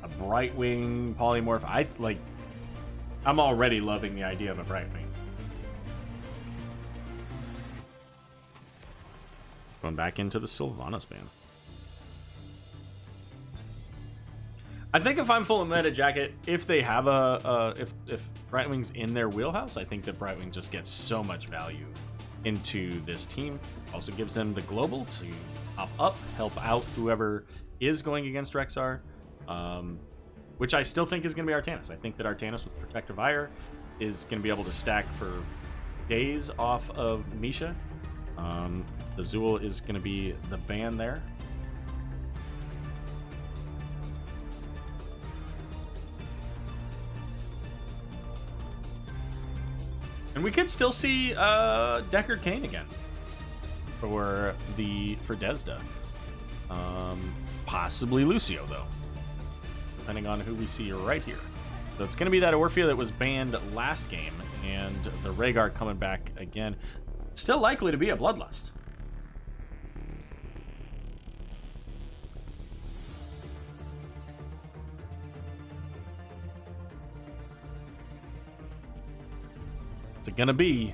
a Brightwing polymorph. I'm already loving the idea of a Brightwing. Going back into the Sylvanas ban. I think if I'm full of Meta Jacket, if they have if Brightwing's in their wheelhouse, I think that Brightwing just gets so much value into this team. Also gives them the global to pop up, help out whoever is going against Rexxar, which I still think is going to be Artanis. I think that Artanis with Protective Ire is going to be able to stack for days off of Misha. The Zool is going to be the ban there. And we could still see Deckard Cain again for Desda. Possibly Lucio though, depending on who we see right here. So it's going to be that Orphea that was banned last game, and the Rhaegar coming back again. Still likely to be a Bloodlust. What's it gonna be?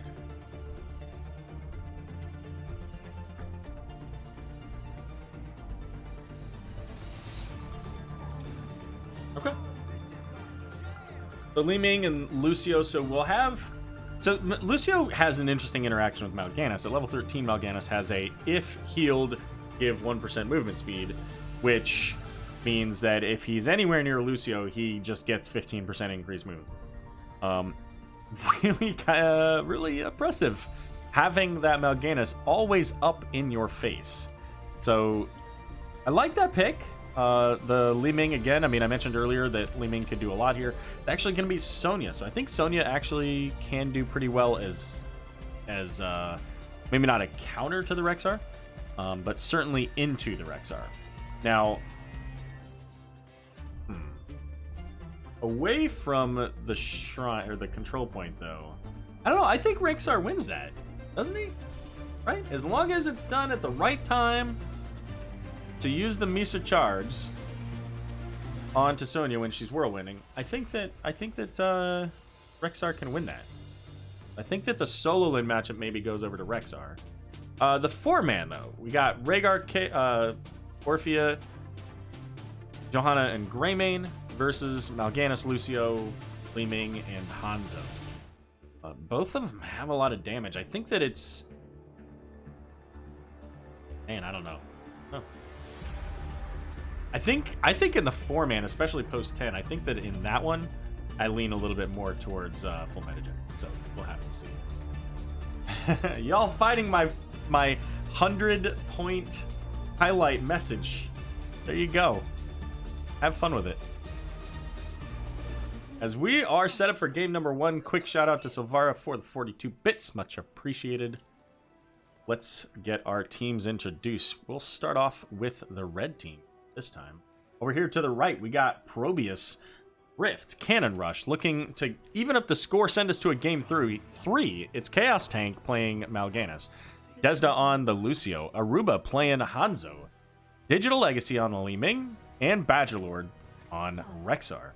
Okay. So Li Ming and Lucio, so we'll have... So Lucio has an interesting interaction with Mal'Ganis. At level 13, Mal'Ganis has a if healed, give 1% movement speed, which means that if he's anywhere near Lucio, he just gets 15% increased movement. Really impressive having that Mal'Ganis always up in your face. So I like that pick. The Li Ming again. I mean, I mentioned earlier that Li Ming could do a lot here. It's actually going to be Sonya. So I think Sonya actually can do pretty well as maybe not a counter to the Rexxar, but certainly into the Rexxar. Now, away from the shrine or the control point, though, I don't know. I think Rexxar wins that, doesn't he? Right? As long as it's done at the right time. To use the Misa charge onto Sonya when she's whirlwinding, I think that Rexxar can win that. I think that the solo lane matchup maybe goes over to Rexxar. The 4-man though, we got Rhaegar, Orphea, Johanna, and Greymane versus Mal'Ganis, Lucio, Li Ming, and Hanzo. Both of them have a lot of damage. I think that it's... Man, I don't know. Oh. I think in the 4-man, especially post 10, I think that in that one, I lean a little bit more towards full metagen. So we'll have to see. Y'all fighting my 100-point highlight message. There you go. Have fun with it. As we are set up for game number 1, quick shout out to Silvara for the 42 bits. Much appreciated. Let's get our teams introduced. We'll start off with the red team. This time. Over here to the right, we got ProBUs, Rift, Cannon Rush, looking to even up the score, send us to a game 3. It's Chaos Tank playing Mal'Ganis, Desda on the Lucio, Aruba playing Hanzo, Digital Legacy on the Li Ming, and Badgerlord on Rexxar.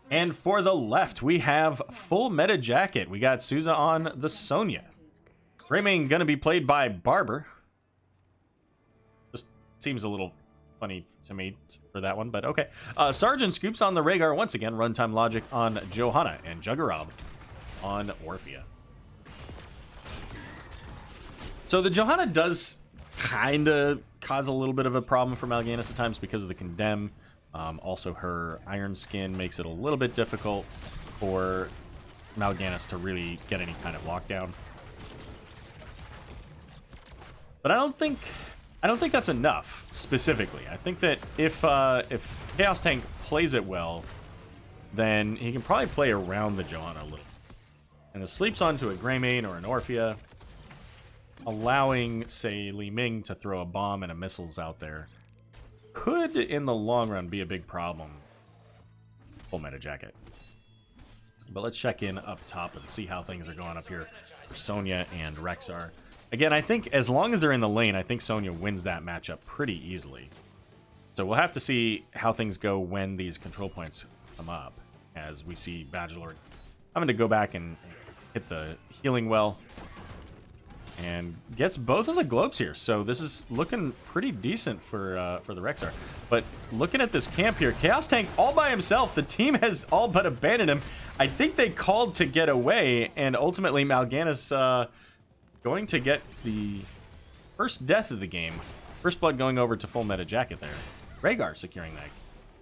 And for the left, we have full meta jacket. We got Souza on the Sonya. Greymane gonna be played by Barber. Just seems a little funny to me for that one, but okay. Sergeant Scoops on the Rhaegar once again. Runtime Logic on Johanna, and Juggerab on Orphea. So the Johanna does kind of cause a little bit of a problem for Mal'Ganis at times because of the Condemn. Also, her Iron Skin makes it a little bit difficult for Mal'Ganis to really get any kind of lockdown. But I don't think I don't think that's enough, specifically. I think that if Chaos Tank plays it well, then he can probably play around the Johanna a little. And it sleeps onto a Greymane or an Orphea, allowing, say, Li Ming to throw a bomb and a missiles out there. Could, in the long run, be a big problem. Full meta jacket. But let's check in up top and see how things are going up here for Sonya and Rexar. Again, I think as long as they're in the lane, I think Sonya wins that matchup pretty easily. So we'll have to see how things go when these control points come up, as we see Badgerlord having to go back and hit the healing well. And gets both of the globes here, so this is looking pretty decent for the Rexar. But looking at this camp here, Chaos Tank all by himself. The team has all but abandoned him. I think they called to get away, and ultimately Mal'Ganis going to get the first death of the game. First blood going over to full meta jacket there. Rhaegar securing that.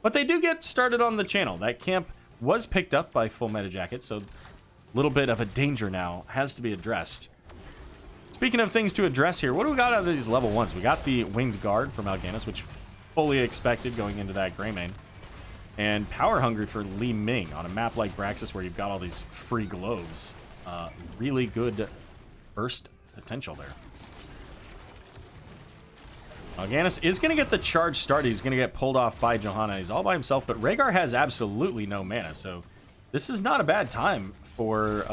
But they do get started on the channel. That camp was picked up by full meta jacket, so a little bit of a danger now has to be addressed. Speaking of things to address here, what do we got out of these level 1s? We got the Winged Guard from Mal'Ganis, which fully expected going into that Greymane. And Power Hungry for Li Ming on a map like Braxis where you've got all these free globes. Really good burst potential there. Mal'Ganis is going to get the charge started. He's going to get pulled off by Johanna. He's all by himself, but Rhaegar has absolutely no mana, so this is not a bad time for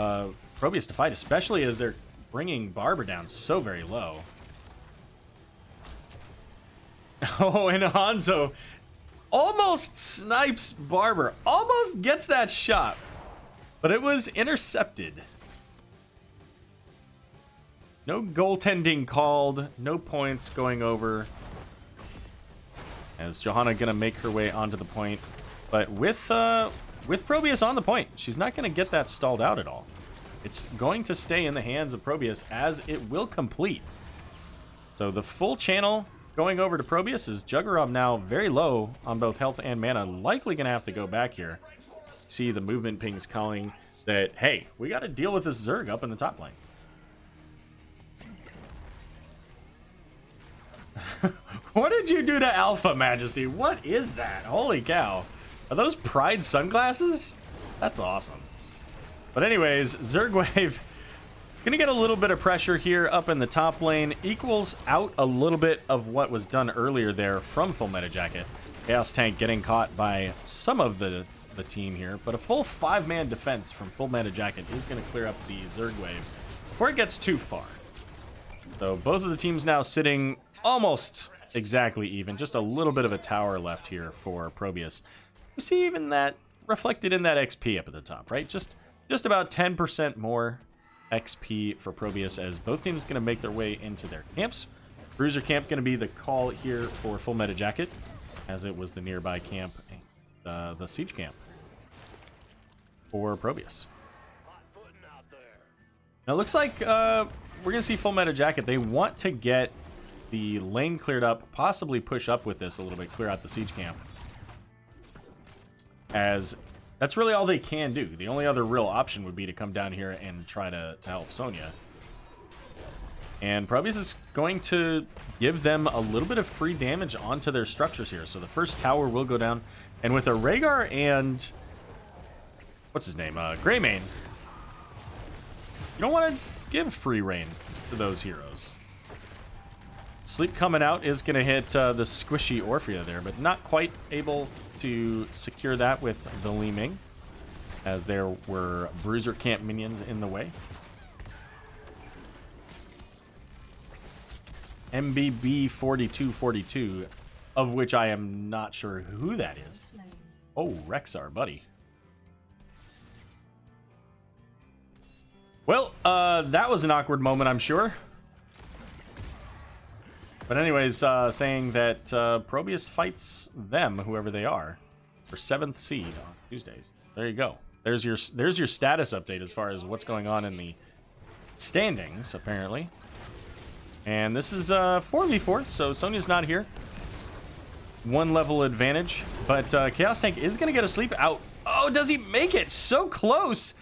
ProBUs to fight, especially as they're bringing Barber down so very low. Oh, and Hanzo almost snipes Barber. Almost gets that shot. But it was intercepted. No goaltending called. No points going over. As Johanna going to make her way onto the point. But with ProBUs on the point, she's not going to get that stalled out at all. It's going to stay in the hands of ProBUs as it will complete. So the full channel going over to ProBUs is Juggerov now very low on both health and mana. Likely going to have to go back here. See the movement pings calling that, hey, we got to deal with this Zerg up in the top lane. What did you do to Alpha, Majesty? What is that? Holy cow. Are those Pride sunglasses? That's awesome. But anyways, Zergwave gonna get a little bit of pressure here up in the top lane. Equals out a little bit of what was done earlier there from full meta jacket. Chaos Tank getting caught by some of the team here, but a full 5-man defense from full meta jacket is gonna clear up the Zergwave before it gets too far. So both of the teams now sitting almost exactly even. Just a little bit of a tower left here for ProBUs. We see even that reflected in that XP up at the top, right? Just about 10% more XP for ProBUs as both teams going to make their way into their camps. Bruiser camp going to be the call here for full meta jacket, as it was the nearby camp, the siege camp for ProBUs. Now it looks like we're going to see full meta jacket. They want to get the lane cleared up, possibly push up with this a little bit, clear out the siege camp, as that's really all they can do. The only other real option would be to come down here and try to help Sonya. And ProBUs is going to give them a little bit of free damage onto their structures here. So the first tower will go down. And with a Rhaegar and... what's his name? Greymane. You don't want to give free reign to those heroes. Sleep coming out is going to hit the squishy Orphea there, but not quite able to secure that with the Li Ming, as there were Bruiser camp minions in the way. MBB 4242, of which I am not sure who that is. Oh, Rexar, buddy. Well, that was an awkward moment, I'm sure. But anyways, saying that ProBUs fights them, whoever they are, for 7th seed on Tuesdays. There you go. There's your status update as far as what's going on in the standings, apparently. And this is 4v4, so Sonya's not here. 1 level advantage, but Chaos Tank is going to get a sleep out. Oh, does he make it? So close.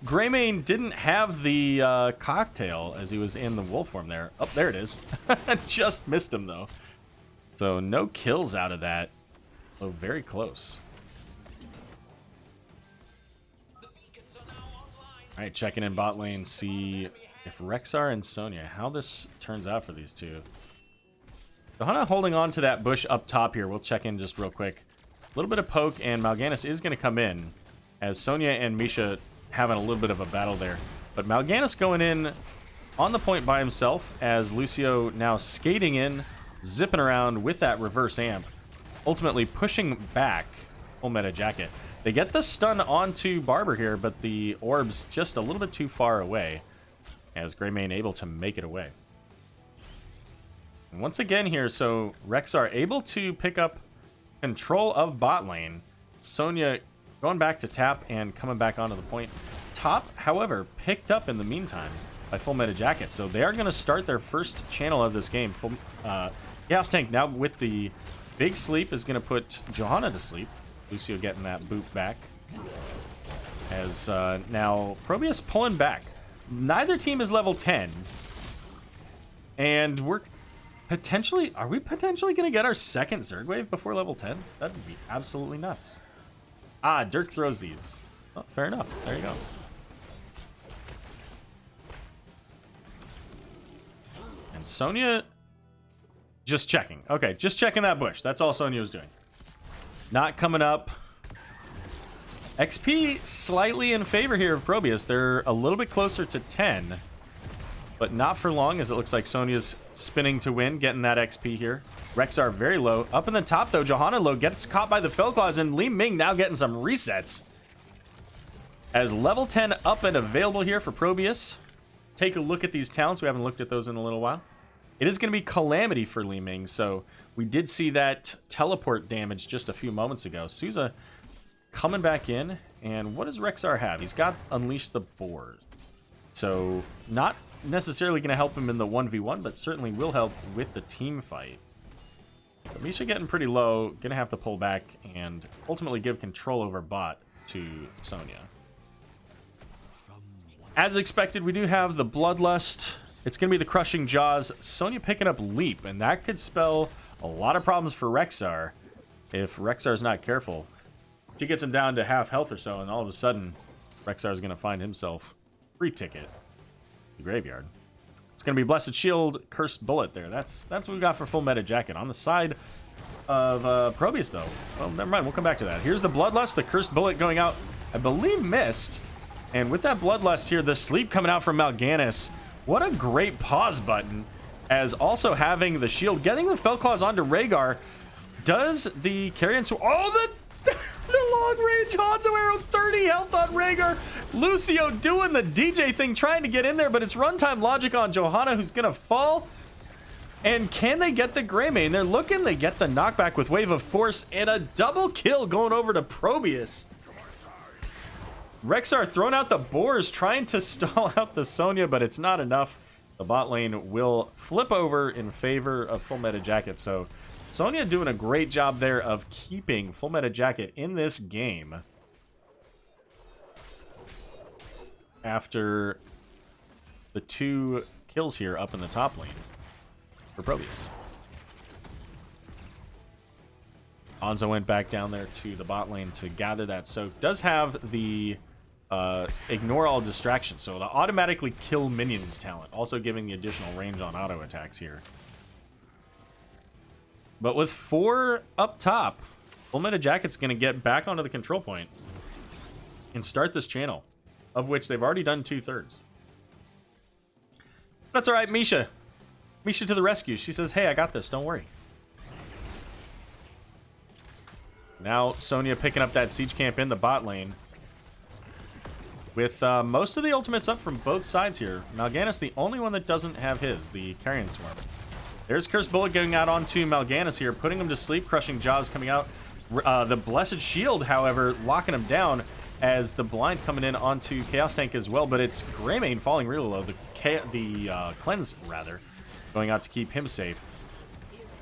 Greymane didn't have the cocktail as he was in the wolf form there. Oh, there it is. Just missed him, though. So no kills out of that. Oh, very close. All right, checking in bot lane, see if Rexar and Sonya, how this turns out for these two. Johanna holding on to that bush up top here. We'll check in just real quick. A little bit of poke, and Mal'Ganis is going to come in as Sonya and Misha having a little bit of a battle there. But Mal'Ganis going in on the point by himself as Lucio now skating in, zipping around with that reverse amp, ultimately pushing back Full Meta Jacket. They get the stun onto Barber here, but the orb's just a little bit too far away as Greymane able to make it away. And once again here, so Rexar able to pick up control of bot lane. Sonya going back to tap and coming back onto the point. Top, however, picked up in the meantime by Full Meta Jacket. So they are going to start their first channel of this game. Chaos Tank now with the big sleep is going to put Johanna to sleep. Lucio getting that boot back. As now ProBUs pulling back. Neither team is level 10. And we're potentially... Are we potentially going to get our second Zerg wave before level 10? That'd be absolutely nuts. Ah, Dirk throws these. Oh, fair enough. There you go. And Sonya... Just checking. Okay, just checking that bush. That's all Sonya was doing. Not coming up. XP slightly in favor here of ProBUs. They're a little bit closer to 10. But not for long, as it looks like Sonya's spinning to win, getting that XP here. Rexar very low. Up in the top, though, Johanna low gets caught by the Fell Claws, and Li Ming now getting some resets. As level 10 up and available here for ProBUs. Take a look at these talents. We haven't looked at those in a little while. It is going to be Calamity for Li Ming, so we did see that teleport damage just a few moments ago. Souza coming back in, and what does Rexar have? He's got Unleash the Board. So, not necessarily going to help him in the 1v1, but certainly will help with the team fight. So Misha getting pretty low, going to have to pull back and ultimately give control over bot to Sonya. As expected, we do have the Bloodlust. It's going to be the Crushing Jaws. Sonya picking up Leap, and that could spell a lot of problems for Rexar if Rexar's not careful. She gets him down to half health or so, and all of a sudden, Rexar's going to find himself free ticket. The graveyard. It's going to be Blessed Shield, Cursed Bullet there. That's what we got for Full Meta Jacket. On the side of ProBUs, though. Well, never mind. We'll come back to that. Here's the Bloodlust. The Cursed Bullet going out, I believe, missed. And with that Bloodlust here, the Sleep coming out from Mal'Ganis. What a great pause button. As also having the shield, getting the Fell Claws onto Rhaegar. Does the Carrion Sword... Oh, the long-range Hanzo arrow, 30 health on Rhaegar. Lucio doing the DJ thing, trying to get in there, but it's runtime logic on Johanna, who's going to fall. And can they get the Greymane? They're looking, they get the knockback with Wave of Force, and a double kill going over to ProBUs. Rexar throwing out the boars, trying to stall out the Sonya, but it's not enough. The bot lane will flip over in favor of Full Meta Jacket, so... Sonya doing a great job there of keeping Full Meta Jacket in this game. After the 2 kills here up in the top lane for ProBUs. Hanzo went back down there to the bot lane to gather that soak. Does have the ignore all distractions, so it'll automatically kill minions talent. Also giving the additional range on auto attacks here. But with 4 up top, Full Meta Jacket's going to get back onto the control point and start this channel, of which they've already done 2/3. That's all right, Misha. Misha to the rescue. She says, hey, I got this. Don't worry. Now Sonya picking up that siege camp in the bot lane. With most of the ultimates up from both sides here. Mal'Ganis the only one that doesn't have his, the Carrion Swarm. There's Cursed Bullet going out onto Mal'Ganis here, putting him to sleep. Crushing Jaws coming out. The Blessed Shield, however, locking him down as the blind coming in onto Chaos Tank as well. But it's Greymane falling really low. The Cleanse, rather, going out to keep him safe.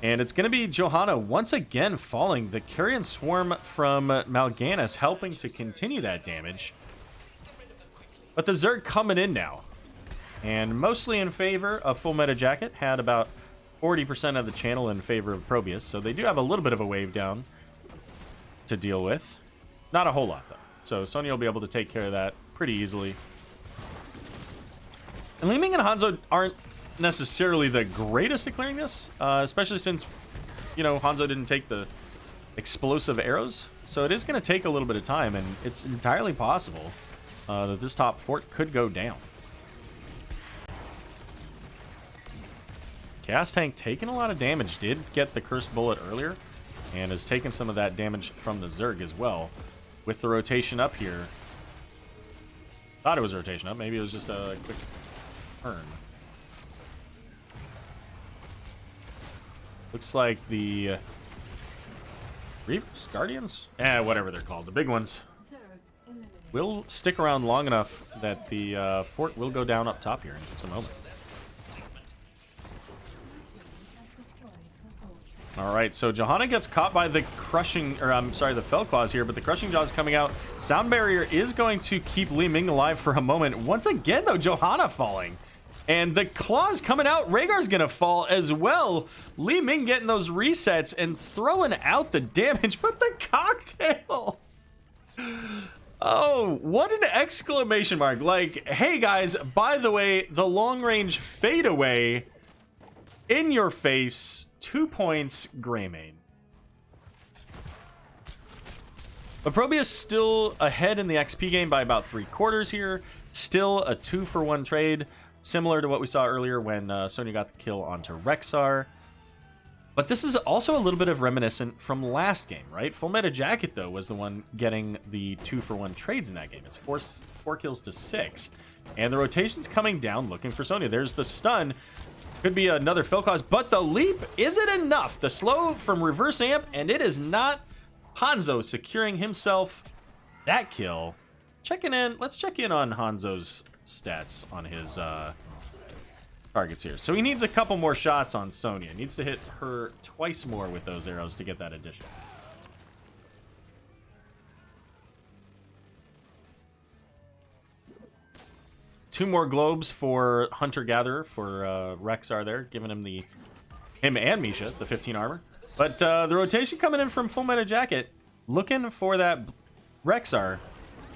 And it's going to be Johanna once again falling. The Carrion Swarm from Mal'Ganis helping to continue that damage. But the Zerg coming in now. And mostly in favor of Full Meta Jacket. Had about 40% of the channel in favor of ProBUs. So they do have a little bit of a wave down to deal with. Not a whole lot, though. So Sonya will be able to take care of that pretty easily. And Li Ming and Hanzo aren't necessarily the greatest at clearing this. Especially since, you know, Hanzo didn't take the explosive arrows. So it is going to take a little bit of time. And it's entirely possible that this top fort could go down. Gas Tank taking a lot of damage. Did get the Cursed Bullet earlier. And has taken some of that damage from the Zerg as well. With the rotation up here. Thought it was a rotation up. Maybe it was just a quick turn. Looks like the Reapers? Guardians? Whatever they're called. The big ones. Will stick around long enough that the fort will go down up top here in just a moment. Alright, so Johanna gets caught by the crushing, or I'm sorry, the Fell Claws here, but the Crushing Jaws coming out. Sound Barrier is going to keep Li Ming alive for a moment. Once again, though, Johanna falling. And the Claws coming out. Rhaegar's gonna fall as well. Li Ming getting those resets and throwing out the damage, but the cocktail. Oh, what an exclamation mark. Like, hey guys, by the way, the long range fadeaway in your face. 2 points, Greymane. But ProBUs still ahead in the XP game by about 3/4 here. Still a 2-for-1 trade, similar to what we saw earlier when Sonya got the kill onto Rexxar. But this is also a little bit of reminiscent from last game, right? Full Meta Jacket, though, was the one getting the 2-for-1 trades in that game. It's 4 kills to 6. And the rotation's coming down looking for Sonya. There's the stun. Could be another Fell Claws, but the leap, is it enough? The slow from reverse amp, and it is not. Hanzo securing himself that kill. Checking in, let's check in on Hanzo's stats on his targets here. So he needs a couple more shots on Sonya. Needs to hit her twice more with those arrows to get that addition. Two more globes for Hunter-Gatherer for Rexxar there, giving him him and Misha, the 15 armor. But the rotation coming in from Full Meta Jacket, looking for that Rexxar.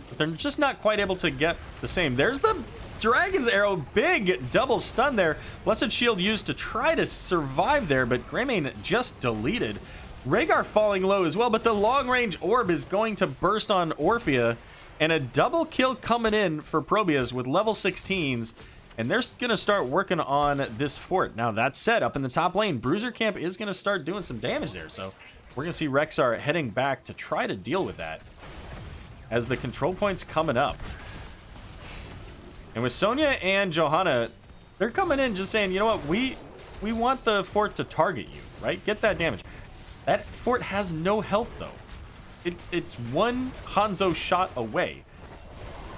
But they're just not quite able to get the same. There's the Dragon's Arrow, big double stun there. Blessed Shield used to try to survive there, but Greymane just deleted. Rhaegar falling low as well, but the long-range orb is going to burst on Orphea. And a double kill coming in for ProBUs with level 16s. And they're going to start working on this fort. Now, that said, up in the top lane, Bruiser Camp is going to start doing some damage there. So we're going to see Rexxar heading back to try to deal with that as the control point's coming up. And with Sonya and Johanna, they're coming in just saying, you know what, we want the fort to target you, right? Get that damage. That fort has no health, though. It's one Hanzo shot away.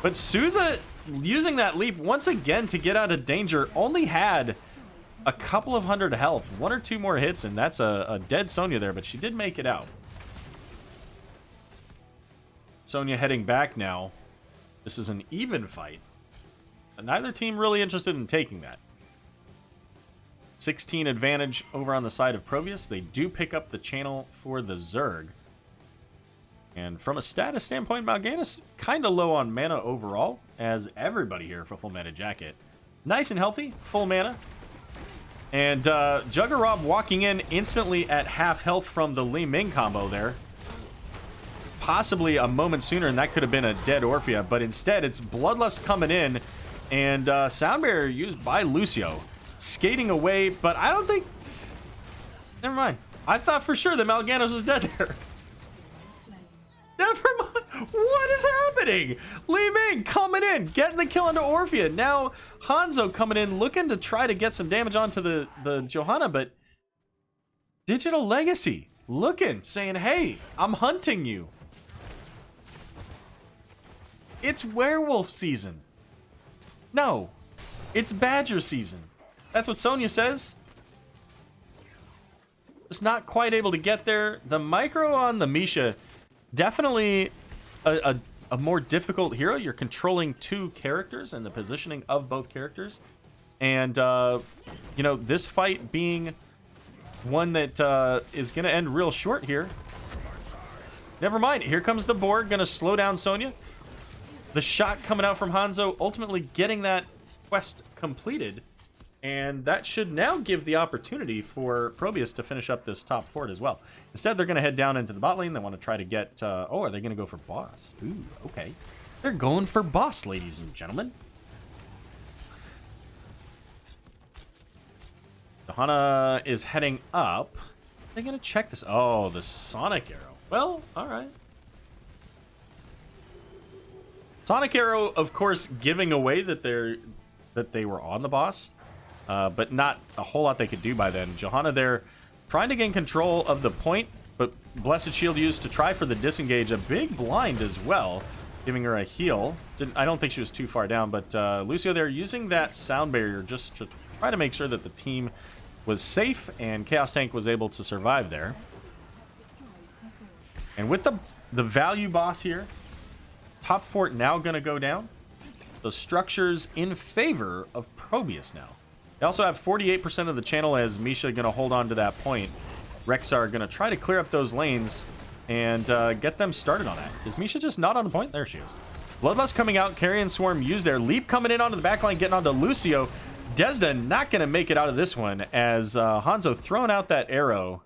But Souza, using that leap once again to get out of danger, only had a couple of hundred health. 1 or 2 more hits, and that's a dead Sonya there, but she did make it out. Sonya heading back now. This is an even fight. And neither team really interested in taking that. 16 advantage over on the side of ProBUs. They do pick up the channel for the Zerg. And from a status standpoint, Mal'Ganis kind of low on mana overall, as everybody here for Full Meta Jacket. Nice and healthy, full mana. And Juggerrob walking in instantly at half health from the Li Ming combo there. Possibly a moment sooner, and that could have been a dead Orphea, but instead it's Bloodlust coming in, and Sound Barrier used by Lucio. Skating away, but I don't think... Never mind. I thought for sure that Mal'Ganis was dead there. Never mind. What is happening? Li Ming coming in, getting the kill onto Orphea. Now Hanzo coming in, looking to try to get some damage onto the Johanna, but Digital Legacy looking, saying, hey, I'm hunting you. It's werewolf season. No, it's badger season. That's what Sonya says. Just not quite able to get there. The micro on the Misha, definitely a a more difficult hero. You're controlling two characters and the positioning of both characters. And, you know, this fight being one that is going to end real short here. Never mind. Here comes the board. Going to slow down Sonya. The shot coming out from Hanzo, ultimately getting that quest completed. And that should now give the opportunity for ProBUs to finish up this top fort as well. Instead, they're going to head down into the bot lane. They want to try to get... oh, are they going to go for boss? Ooh, okay. They're going for boss, ladies and gentlemen. Johanna is heading up. They're going to check this. Oh, the Sonic Arrow. Well, all right. Sonic Arrow, of course, giving away that they were on the boss. But not a whole lot they could do by then. Johanna there trying to gain control of the point, but Blessed Shield used to try for the disengage. A big blind as well, giving her a heal. I don't think she was too far down, but Lucio there using that sound barrier just to try to make sure that the team was safe, and Chaos Tank was able to survive there. And with the value boss here, top fort now going to go down. The structures in favor of ProBUs now. They also have 48% of the channel as Misha going to hold on to that point. Rexar going to try to clear up those lanes and get them started on that. Is Misha just not on the point? There she is. Bloodlust coming out, Carrion Swarm used their leap coming in onto the backline, getting onto Lucio. Desda not going to make it out of this one as Hanzo throwing out that arrow.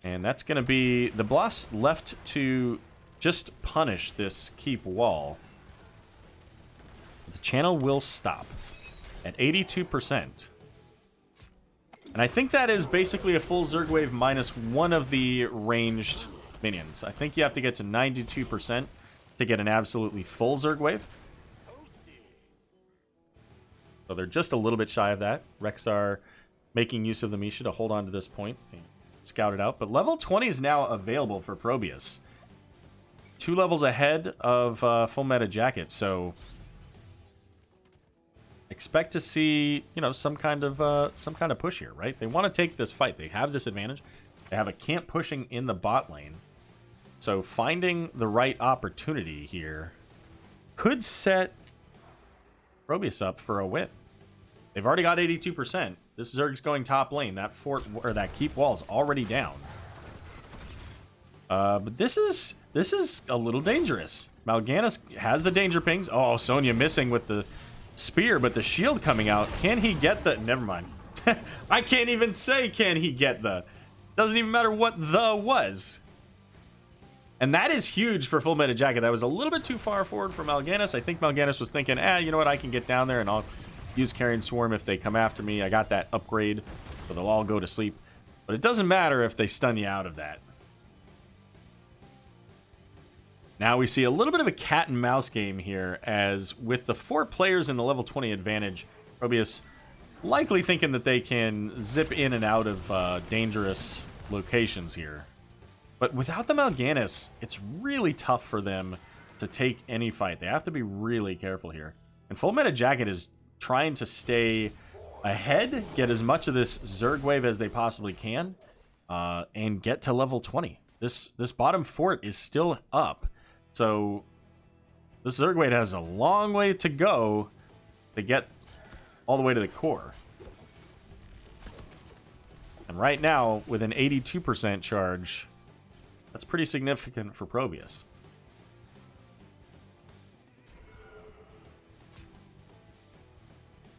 And that's going to be the boss left to just punish this keep wall. The channel will stop at 82%. And I think that is basically a full Zerg wave minus one of the ranged minions. I think you have to get to 92% to get an absolutely full Zerg wave. So they're just a little bit shy of that. Rexar making use of the Misha to hold on to this point. Scout it out. But level 20 is now available for ProBUs. 2 levels ahead of Full Meta Jacket. So expect to see, you know, some kind of push here, right? They want to take this fight. They have this advantage. They have a camp pushing in the bot lane. So finding the right opportunity here could set ProBUs up for a win. They've already got 82%. This Zerg's going top lane. That fort, or that keep wall is already down. But this is a little dangerous. Mal'Ganis has the danger pings. Oh, Sonya missing with the spear, but the shield coming out. Can he get the... Never mind. I can't even say can he get the... Doesn't even matter what the was. And that is huge for Full Meta Jacket. That was a little bit too far forward for Mal'Ganis. I think Mal'Ganis was thinking, you know what, I can get down there and I'll use Carrion Swarm if they come after me. I got that upgrade, so they'll all go to sleep. But it doesn't matter if they stun you out of that. Now we see a little bit of a cat and mouse game here, as with the 4 players in the level 20 advantage, ProBUs likely thinking that they can zip in and out of dangerous locations here. But without the Mal'Ganis, it's really tough for them to take any fight. They have to be really careful here. And Full Meta Jacket is trying to stay ahead, get as much of this Zerg wave as they possibly can, and get to level 20. This bottom fort is still up. So this Zerg wave has a long way to go to get all the way to the core. And right now, with an 82% charge, that's pretty significant for ProBUs.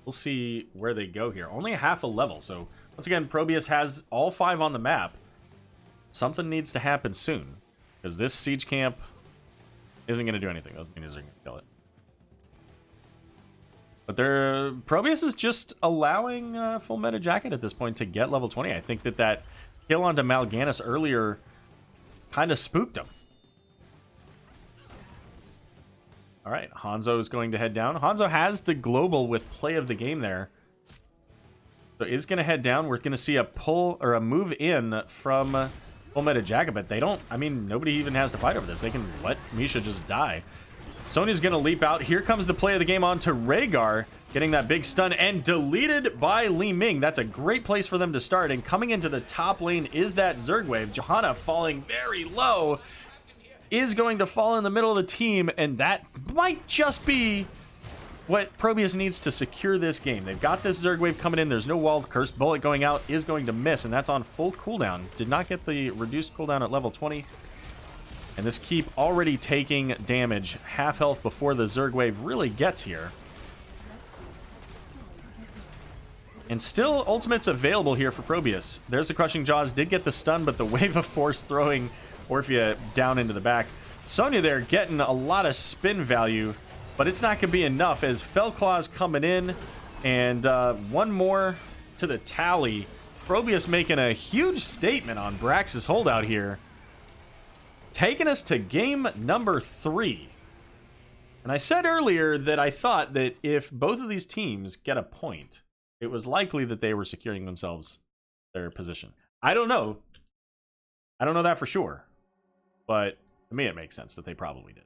We'll see where they go here. Only a half a level, so once again, ProBUs has all 5 on the map. Something needs to happen soon, because this siege camp isn't going to do anything. Those minions are going to kill it. But ProBUs is just allowing Full Meta Jacket at this point to get level 20. I think that kill onto Mal'Ganis earlier kind of spooked him. All right, Hanzo is going to head down. Hanzo has the global with play of the game there. So is going to head down. We're going to see a pull or a move in from Full Meta Jacket, but they don't, I mean, nobody even has to fight over this. They can let Misha just die. Sonya's going to leap out. Here comes the play of the game onto Rhaegar, getting that big stun and deleted by Li Ming. That's a great place for them to start. And coming into the top lane is that Zerg wave. Johanna falling very low. is going to fall in the middle of the team, and that might just be what ProBUs needs to secure this game. They've got this Zerg wave coming in. There's no wall. Cursed Bullet going out is going to miss, and that's on full cooldown. Did not get the reduced cooldown at level 20. And this keep already taking damage. Half health before the Zerg wave really gets here. And still, ultimates available here for ProBUs. There's the Crushing Jaws. Did get the stun, but the Wave of Force throwing Orphea down into the back. Sonya there getting a lot of spin value, but it's not going to be enough as Fellclaw's coming in. And one more to the tally. ProBUs making a huge statement on Brax's holdout here. Taking us to game number 3. And I said earlier that I thought that if both of these teams get a point, it was likely that they were securing themselves their position. I don't know. I don't know that for sure. But to me, it makes sense that they probably did.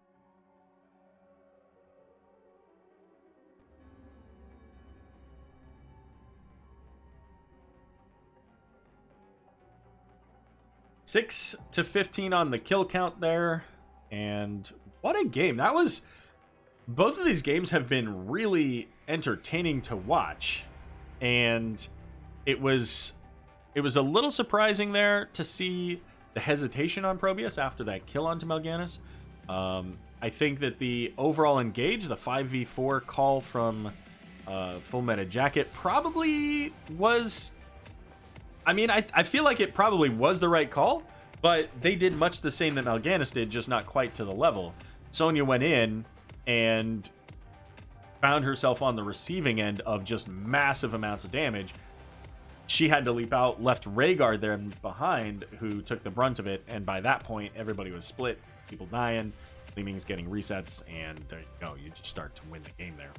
Six to 15 on the kill count there. And what a game. That was... Both of these games have been really entertaining to watch. And it was a little surprising there to see the hesitation on ProBUs after that kill onto Mal'Ganis. I think that the overall engage, the 5v4 call from Full Meta Jacket probably was... I mean, I feel like it probably was the right call, but they did much the same that Mal'Ganis did, just not quite to the level. Sonya went in and found herself on the receiving end of just massive amounts of damage. She had to leap out, left Rhaegar there behind, who took the brunt of it, and by that point, everybody was split, people dying, Gleaming's getting resets, and there you go, you just start to win the game there.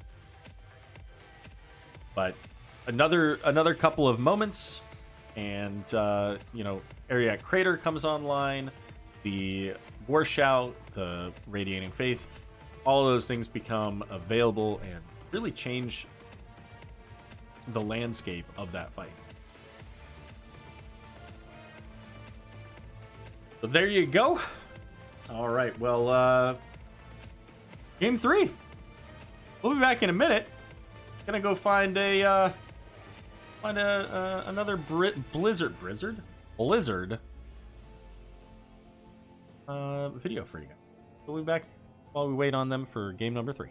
But another couple of moments, and, you know, Ariat Crater comes online, the War Shout, the Radiating Faith, all of those things become available and really change the landscape of that fight. So there you go. All right, well, game 3. We'll be back in a minute. Gonna go find another Blizzard video for you guys. We'll be back while we wait on them for game number 3.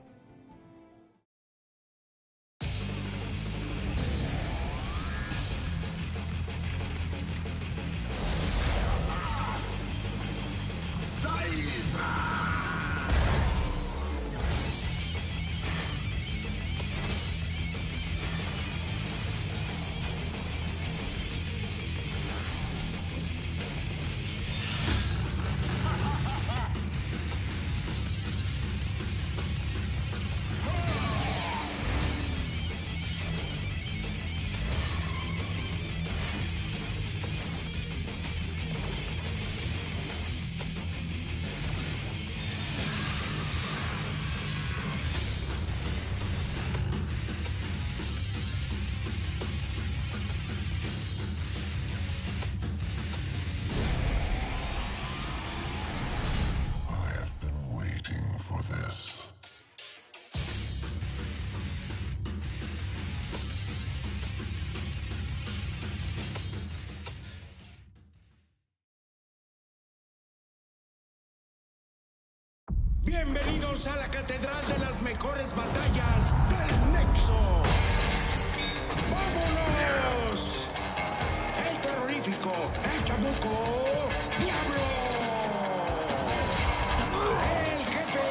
Bienvenidos a la catedral de las mejores batallas del Nexo. ¡Vámonos! El terrorífico, el chamuco, Diablo. El jefe,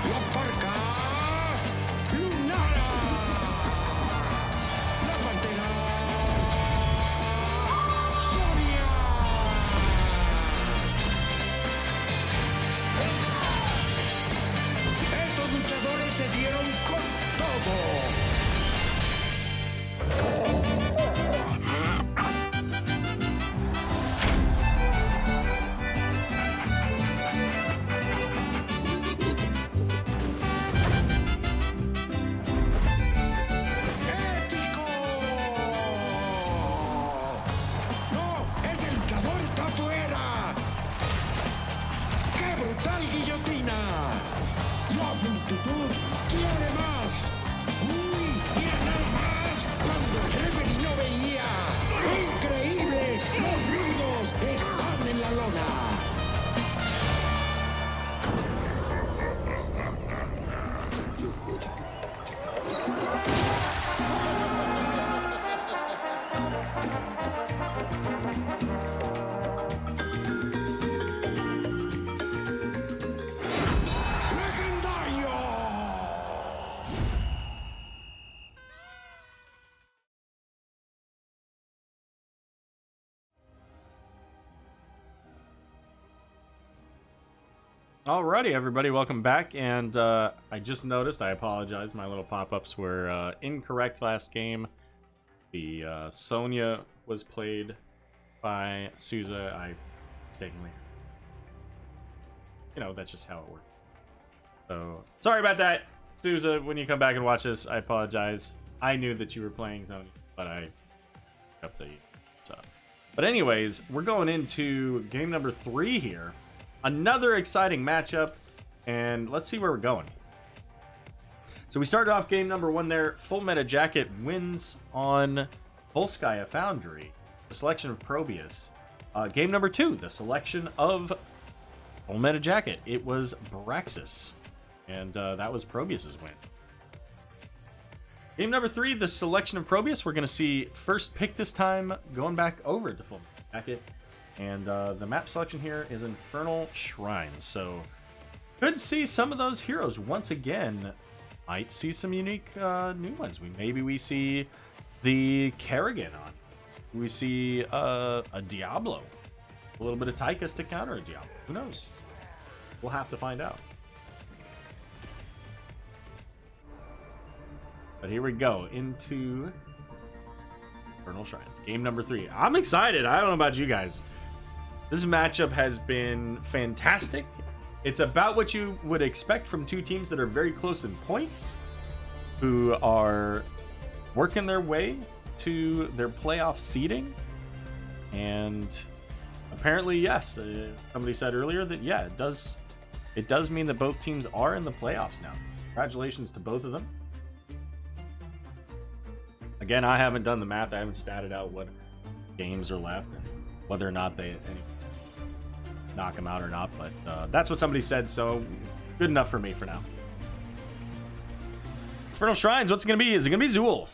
la parca, Lunara. La pantera Sonia. Alrighty, everybody, welcome back. And I just noticed, I apologize, my little pop-ups were incorrect last game. The Sonya was played by Souza. I mistakenly, that's just how it works. So sorry about that, Souza. When you come back and watch this, I apologize. I knew that you were playing Sonya, but I up the up. But anyways, we're going into game number 3 here. Another exciting matchup, and let's see where we're going. So we started off game number 1 there. Full Meta Jacket wins on Volskaya Foundry. The selection of ProBUs. Game number 2, the selection of Full Meta Jacket. It was Braxis, and that was ProBUs' win. Game number 3, the selection of ProBUs. We're going to see first pick this time, going back over to Full Meta Jacket. And the map selection here is Infernal Shrines. So could see some of those heroes once again. Might see some unique new ones. Maybe we see the Kerrigan on. We see a Diablo. A little bit of Tychus to counter a Diablo. Who knows? We'll have to find out. But here we go into Infernal Shrines. Game number 3. I'm excited. I don't know about you guys. This matchup has been fantastic. It's about what you would expect from two teams that are very close in points, who are working their way to their playoff seeding. And apparently, yes, somebody said earlier that, yeah, it does mean that both teams are in the playoffs now. Congratulations to both of them. Again, I haven't done the math. I haven't statted out what games are left and whether or not they knock them out or not, but that's what somebody said, so good enough for me for now. Infernal Shrines, what's it going to be? Is it going to be Zool?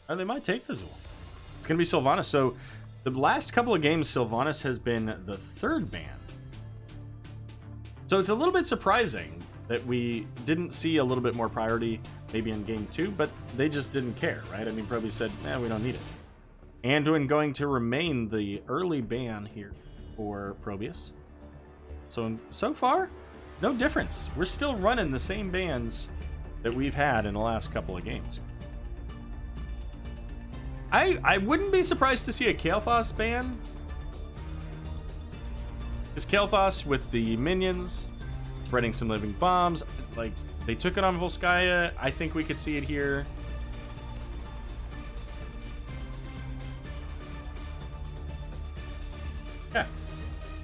Or they might take the Zool. It's going to be Sylvanas. So the last couple of games, Sylvanas has been the 3rd ban. So it's a little bit surprising that we didn't see a little bit more priority maybe in game 2, but they just didn't care, right? I mean, probably said, we don't need it. Anduin going to remain the early ban here for ProBUs. So far, no difference. We're still running the same bans that we've had in the last couple of games. I wouldn't be surprised to see a Kael'thas ban. Because Kael'thas with the minions, spreading some living bombs, like they took it on Volskaya. I think we could see it here. Yeah.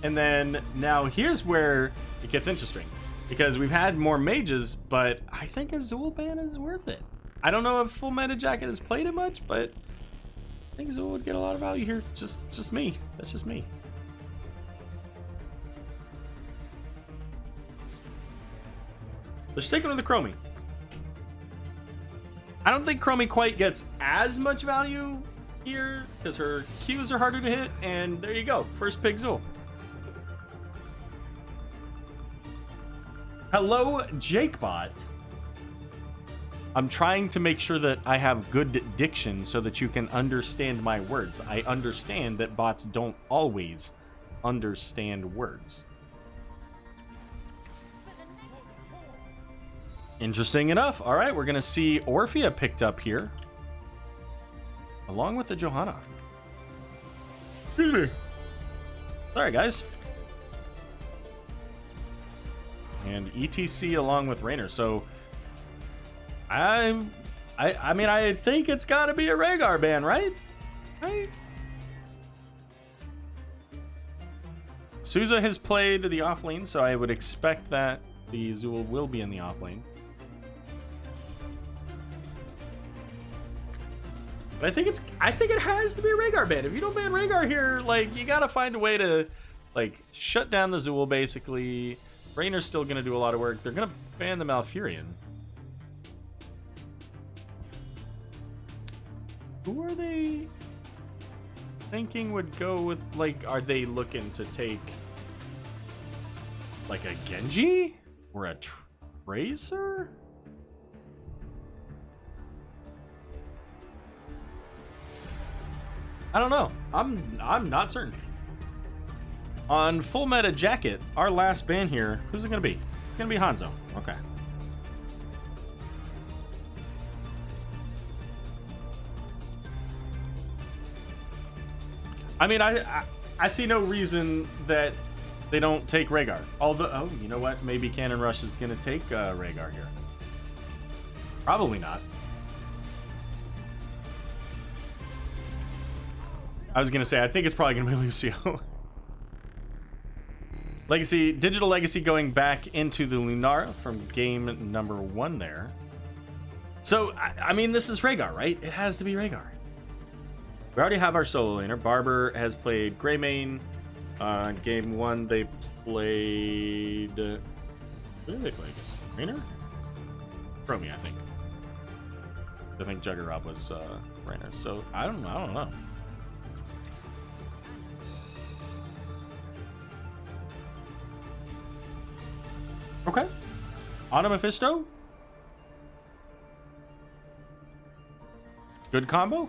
And then now here's where it gets interesting, because we've had more mages, but I think a Zool ban is worth it. I don't know if Full Meta Jacket has played it much, but I think Zool would get a lot of value here. Just me. That's just me. They're sticking with the Chromie. I don't think Chromie quite gets as much value here because her Qs are harder to hit, and there you go. First pick Zool. Hello, JakeBot. I'm trying to make sure that I have good diction so that you can understand my words. I understand that bots don't always understand words. Interesting enough. All right, we're going to see Orphea picked up here, along with the Johanna. Excuse me. Sorry, guys. And ETC along with Raynor. So, I mean, I think it's got to be a Rhaegar ban, right? Right? Souza has played the offlane, so I would expect that the Zool will be in the offlane. But I think it has to be a Rhaegar ban. If you don't ban Rhaegar here, like, you gotta find a way to, like, shut down the Zool, basically. Raynor's still gonna do a lot of work. They're gonna ban the Malfurion. Who are they thinking would go with, like, are they looking to take, like, a Genji? Or a Tracer? I don't know. I'm not certain. On Full Meta Jacket, our last ban here, who's it going to be? It's going to be Hanzo. Okay. I mean, I see no reason that they don't take Rhaegar. Although, oh, you know what? Maybe Cannon Rush is going to take Rhaegar here. Probably not. I was going to say, I think it's probably going to be Lucio. Legacy, Digital Legacy going back into the Lunara from game number 1 there. So, I mean, this is Rhaegar, right? It has to be Rhaegar. We already have our solo laner. Barber has played Greymane. In game 1, they played... Who did they play? Raynor? Chromie, I think. I think Juggernaut was Raynor. So, I don't know. Okay. Ana Mephisto. Good combo.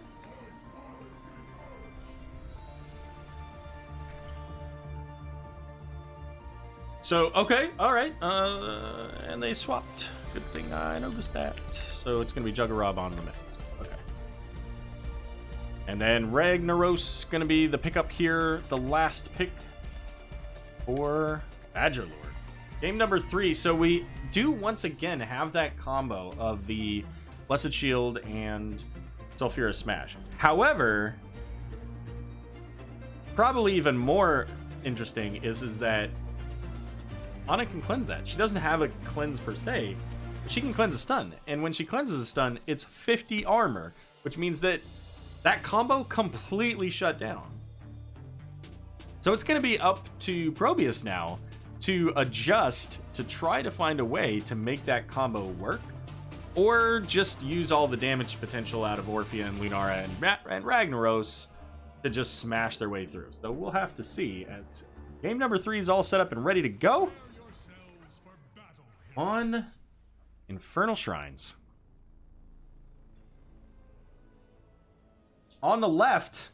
So, okay, all right. And they swapped. Good thing I noticed that. So it's going to be Juggernaut on the Mephisto. Okay. And then Ragnaros going to be the pickup here. The last pick for Badgerlord. Game number 3. So we do once again have that combo of the Blessed Shield and Sulfurous Smash. However, probably even more interesting is that Ana can cleanse that. She doesn't have a cleanse per se, but she can cleanse a stun. And when she cleanses a stun, it's 50 armor, which means that that combo completely shut down. So it's going to be up to ProBUs now to adjust to try to find a way to make that combo work, or just use all the damage potential out of Orphea and Lunara and Ragnaros to just smash their way through. So we'll have to see. At game number 3 is all set up and ready to go on Infernal Shrines. On the left,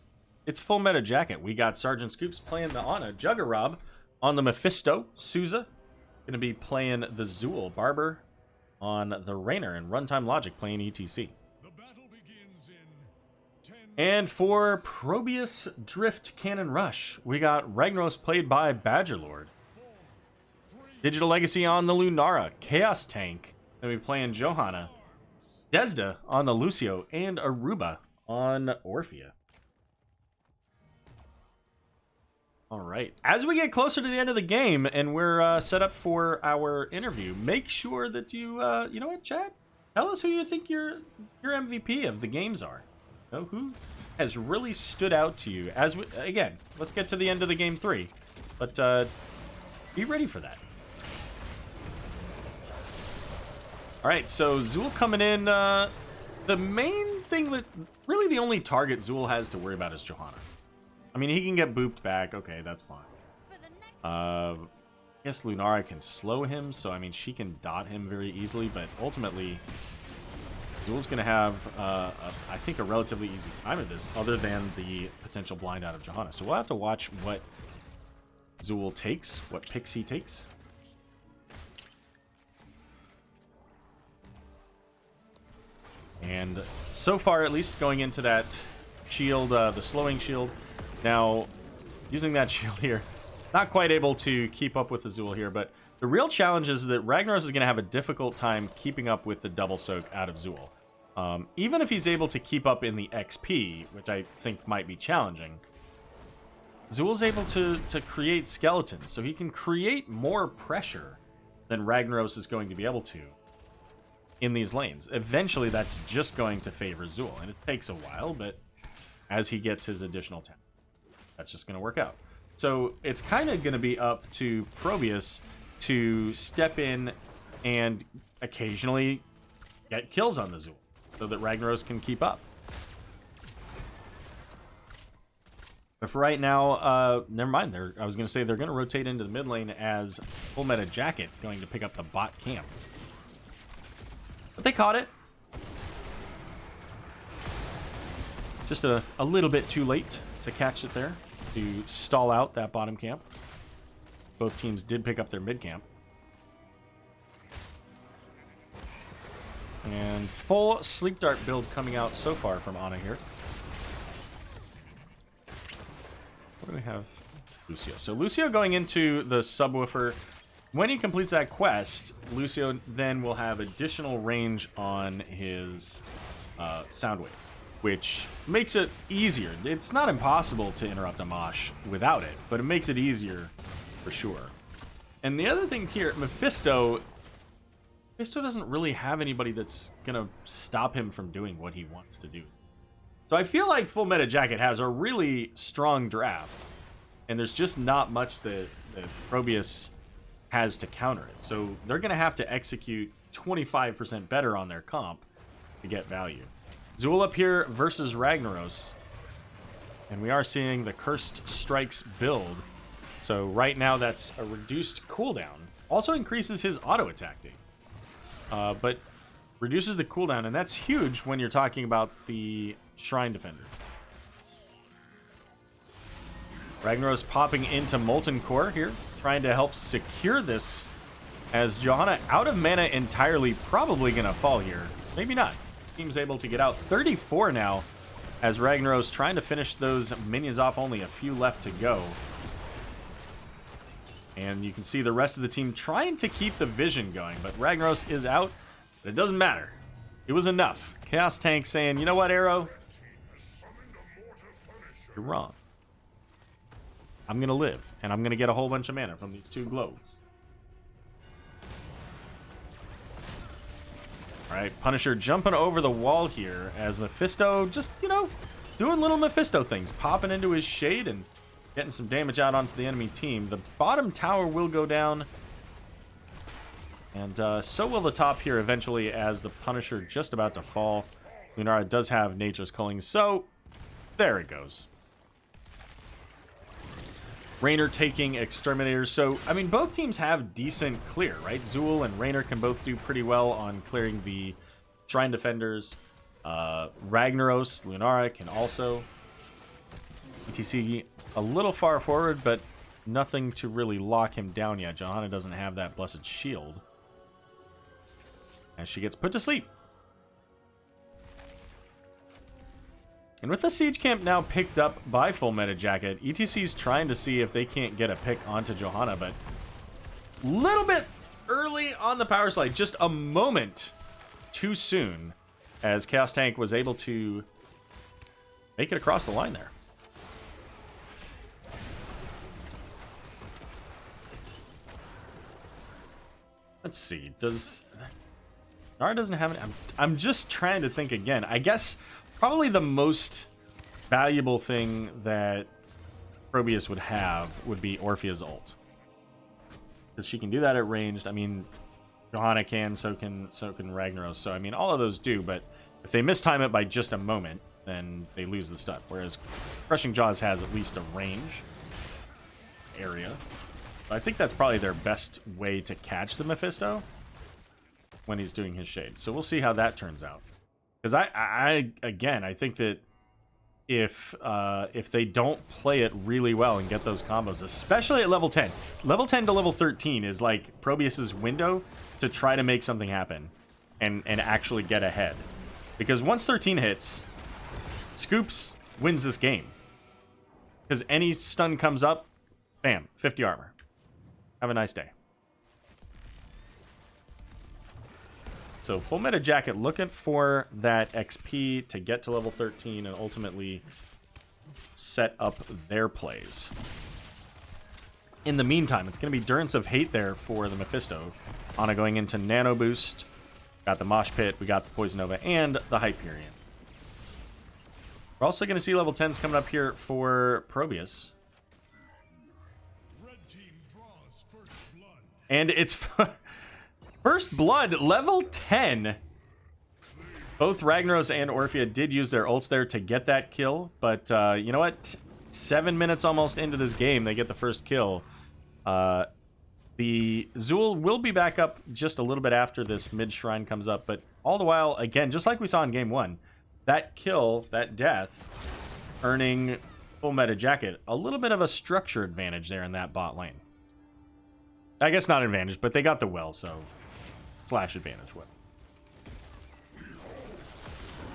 it's Full Meta Jacket. We got Sergeant Scoops playing the Ana, Juggernaut on the Mephisto, Souza going to be playing the Zool, Barber on the Raynor, and Runtime Logic playing ETC. And for ProBUs Drift Cannon Rush, we got Ragnaros played by Badgerlord. Digital Legacy on the Lunara, Chaos Tank going to be playing Johanna, Desda on the Lucio, and Aruba on Orphea. All right. As we get closer to the end of the game and we're set up for our interview, make sure that you, you know what, chat? Tell us who you think your MVP of the games are. You know, who has really stood out to you? As we, again, let's get to the end of the game 3, but be ready for that. All right. So Zool coming in. The main thing that really the only target Zool has to worry about is Johanna. I mean, he can get booped back. Okay, that's fine. I guess Lunara can slow him, so I mean, she can dot him very easily, but ultimately, Zool's going to have, I think, a relatively easy time of this, other than the potential blind out of Johanna. So we'll have to watch what Zool takes, what picks he takes. And so far, at least going into that shield, the slowing shield. Now, using that shield here, not quite able to keep up with Azul here, but the real challenge is that Ragnaros is going to have a difficult time keeping up with the double soak out of Zool. Even if he's able to keep up in the XP, which I think might be challenging, Zool's able to create skeletons, so he can create more pressure than Ragnaros is going to be able to in these lanes. Eventually, that's just going to favor Zool, and it takes a while, but as he gets his additional talent, that's just going to work out. So it's kind of going to be up to ProBUs to step in and occasionally get kills on the Zool so that Ragnaros can keep up. But for right now, never mind. I was going to say they're going to rotate into the mid lane as Full Meta Jacket going to pick up the bot camp. But they caught it. Just a little bit too late to catch it there, to stall out that bottom camp. Both teams did pick up their mid camp. And full Sleep Dart build coming out so far from Ana here. What do we have? Lucio. So Lucio going into the subwoofer. When he completes that quest, Lucio then will have additional range on his Soundwave, which makes it easier. It's not impossible to interrupt a mosh without it, but it makes it easier for sure. And the other thing here, Mephisto doesn't really have anybody that's gonna stop him from doing what he wants to do. So I feel like Full Meta Jacket has a really strong draft, and there's just not much that ProBUs has to counter it. So they're gonna have to execute 25% better on their comp to get value. Zool up here versus Ragnaros, and we are seeing the Cursed Strikes build. So right now that's a reduced cooldown. Also increases his auto attacking, but reduces the cooldown, and that's huge when you're talking about the Shrine Defender. Ragnaros popping into Molten Core here, trying to help secure this, as Johanna out of mana entirely, probably gonna fall here. Maybe not. Team's able to get out 34 now, as Ragnaros trying to finish those minions off, only a few left to go. And you can see the rest of the team trying to keep the vision going, but Ragnaros is out, but it doesn't matter. It was enough. Chaos Tank saying, you know what, Arrow? You're wrong. I'm gonna live, and I'm gonna get a whole bunch of mana from these two globes. Alright, Punisher jumping over the wall here as Mephisto just, you know, doing little Mephisto things, popping into his shade and getting some damage out onto the enemy team. The bottom tower will go down, and so will the top here eventually, as the Punisher just about to fall. Lunara does have Nature's Culling, so there it goes. Raynor taking Exterminators. So, I mean, both teams have decent clear, right? Zool and Raynor can both do pretty well on clearing the Shrine Defenders. Ragnaros, Lunara can also. ETC a little far forward, but nothing to really lock him down yet. Johanna doesn't have that Blessed Shield, as she gets put to sleep. And with the Siege Camp now picked up by Full Meta Jacket, ETC's trying to see if they can't get a pick onto Johanna, but a little bit early on the power slide, just a moment too soon, as Chaos Tank was able to make it across the line there. Let's see, does... Nara doesn't have any... I'm just trying to think again. I guess probably the most valuable thing that ProBUs would have would be Orphea's ult, because she can do that at ranged. I mean, Johanna can, so can Ragnaros. So I mean, all of those do. But if they mistime it by just a moment, then they lose the stun. Whereas Crushing Jaws has at least a range area. But I think that's probably their best way to catch the Mephisto when he's doing his shade. So we'll see how that turns out. Because I think that if they don't play it really well and get those combos, especially at level 10. Level 10 to level 13 is like ProBUs' window to try to make something happen and actually get ahead. Because once 13 hits, Scoops wins this game. Because any stun comes up, bam, 50 armor. Have a nice day. So Full Meta Jacket looking for that XP to get to level 13 and ultimately set up their plays. In the meantime, it's going to be Durance of Hate there for the Mephisto. Ana going into Nano Boost. Got the Mosh Pit, we got the Poison Nova, and the Hyperion. We're also going to see level 10s coming up here for ProBUs. And it's First Blood, level 10. Both Ragnaros and Orphea did use their ults there to get that kill. But you know what? 7 minutes almost into this game, they get the first kill. The Zool will be back up just a little bit after this mid-shrine comes up. But all the while, again, just like we saw in game 1, that kill, that death, earning Full Meta Jacket a little bit of a structure advantage there in that bot lane. I guess not advantage, but they got the well, so slash advantage. What?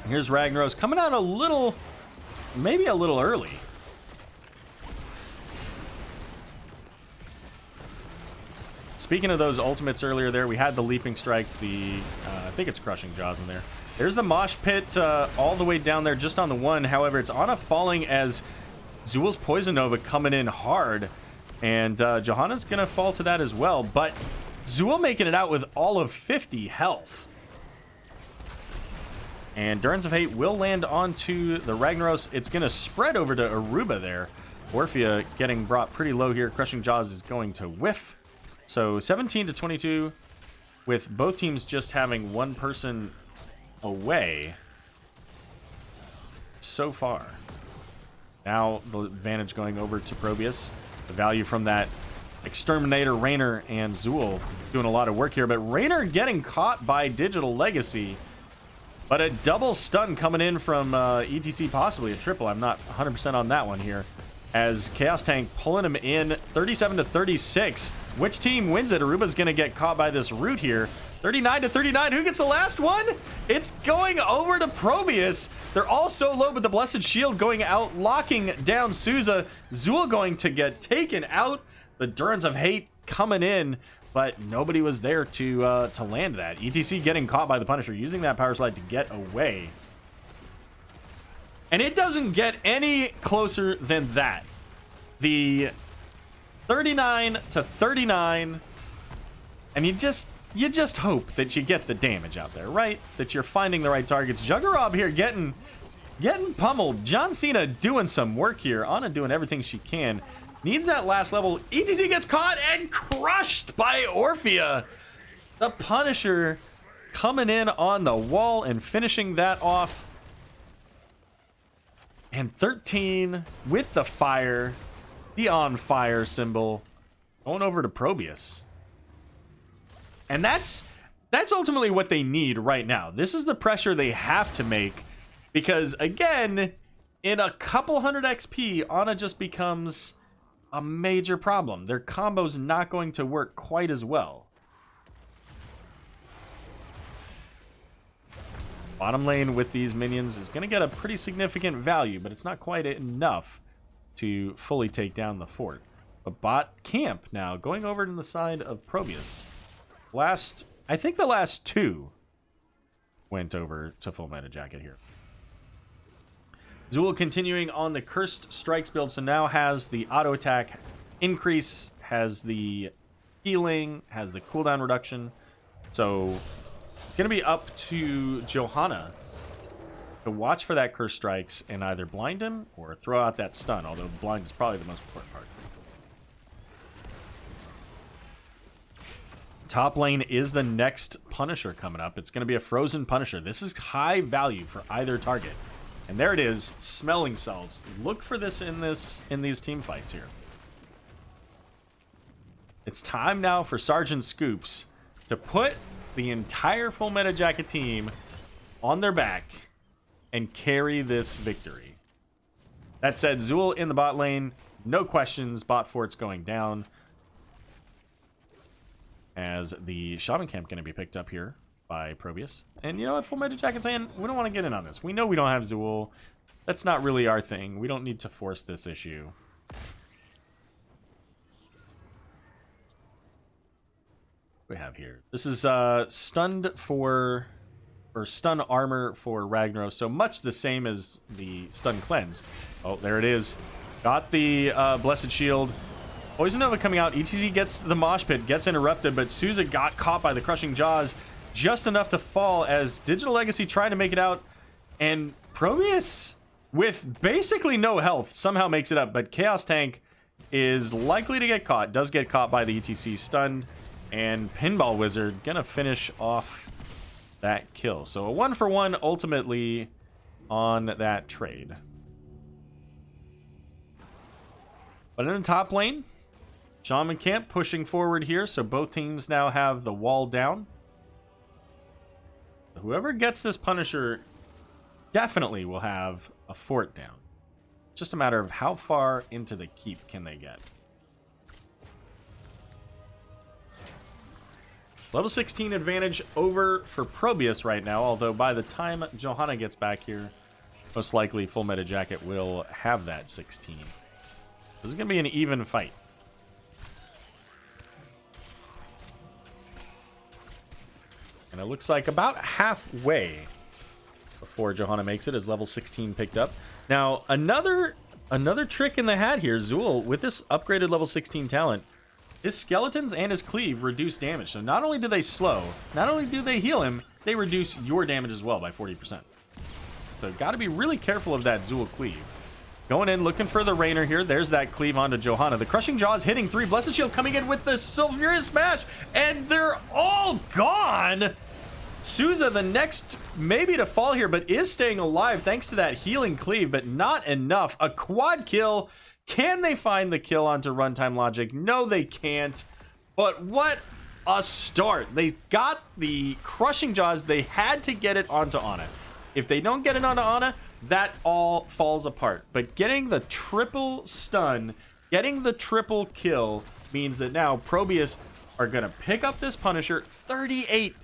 Here's Ragnaros coming out a little, maybe a little early. Speaking of those ultimates earlier there, we had the Leaping Strike, the, I think it's Crushing Jaws in there. There's the Mosh Pit all the way down there just on the one. However, it's on a falling as Zool's Poison Nova coming in hard. And Johanna's going to fall to that as well. But Zool making it out with all of 50 health. And Durance of Hate will land onto the Ragnaros. It's going to spread over to Aruba there. Orphea getting brought pretty low here. Crushing Jaws is going to whiff. So 17 to 22 with both teams just having one person away so far. Now the advantage going over to ProBUs. The value from that Exterminator, Raynor, and Zool doing a lot of work here. But Raynor getting caught by Digital Legacy. But a double stun coming in from ETC, possibly a triple. I'm not 100% on that one here. As Chaos Tank pulling him in 37 to 36. Which team wins it? Aruba's going to get caught by this root here. 39 to 39. Who gets the last one? It's going over to ProBUs. They're all so low, but the Blessed Shield going out, locking down Souza. Zool going to get taken out. The Durance of Hate coming in, but nobody was there to land that. ETC getting caught by the Punisher, using that power slide to get away. And it doesn't get any closer than that. The 39 to 39, and you just hope that you get the damage out there, right? That you're finding the right targets. Juggerob here getting pummeled. John Cena doing some work here. Anna doing everything she can. Needs that last level. ETC gets caught and crushed by Orphea. The Punisher coming in on the wall and finishing that off. And 13 with the fire, the on fire symbol, going over to ProBUs. And that's ultimately what they need right now. This is the pressure they have to make, because again, in a couple hundred XP, Ana just becomes a major problem. Their combo's not going to work quite as well. Bottom lane with these minions is going to get a pretty significant value, but it's not quite enough to fully take down the fort. But bot camp now going over to the side of ProBUs. I think the last two went over to full meta jacket here. Zool continuing on the Cursed Strikes build, so now has the auto attack increase, has the healing, has the cooldown reduction. So it's going to be up to Johanna to watch for that Cursed Strikes and either blind him or throw out that stun, although blind is probably the most important part. Top lane is the next Punisher coming up. It's going to be a Frozen Punisher. This is high value for either target. And there it is, Smelling Salts. Look for this in these team fights here. It's time now for Sergeant Scoops to put the entire full meta jacket team on their back and carry this victory. That said, Zool in the bot lane, no questions, bot fort's going down. As the Shaman Camp going to be picked up here by ProBUs. And you know what, full meta jacket's saying, we don't want to get in on this. We know we don't have Zool. That's not really our thing. We don't need to force this issue. We have here. This is stun armor for Ragnaros, so much the same as the stun cleanse. Oh, there it is. Got the Blessed Shield. Poison Nova coming out. ETC gets the mosh pit, gets interrupted, but Souza got caught by the Crushing Jaws just enough to fall as Digital Legacy trying to make it out, and ProBUs with basically no health somehow makes it up, but Chaos Tank is likely to get caught, does get caught by the ETC stunned. And Pinball Wizard gonna finish off that kill. So a 1-for-1 ultimately on that trade. But in the top lane, Shaman Camp pushing forward here. So both teams now have the wall down. Whoever gets this Punisher definitely will have a fort down. Just a matter of how far into the keep can they get. Level 16 advantage over for ProBUs right now, although by the time Johanna gets back here, most likely Full Meta Jacket will have that 16. This is going to be an even fight. And it looks like about halfway before Johanna makes it is level 16 picked up. Now, another trick in the hat here, Zool, with this upgraded level 16 talent, his skeletons and his cleave reduce damage. So not only do they slow, not only do they heal him, they reduce your damage as well by 40%. So got to be really careful of that Zool cleave. Going in, looking for the Rainer here. There's that cleave onto Johanna. The Crushing Jaws hitting 3. Blessed Shield coming in with the Sulfurious Smash. And they're all gone. Souza, the next maybe to fall here, but is staying alive thanks to that healing cleave, but not enough. A quad kill. Can they find the kill onto Runtime Logic? No, they can't. But what a start. They got the Crushing Jaws. They had to get it onto Ana. If they don't get it onto Ana, that all falls apart. But getting the triple stun, getting the triple kill means that now ProBUs are going to pick up this Punisher. 38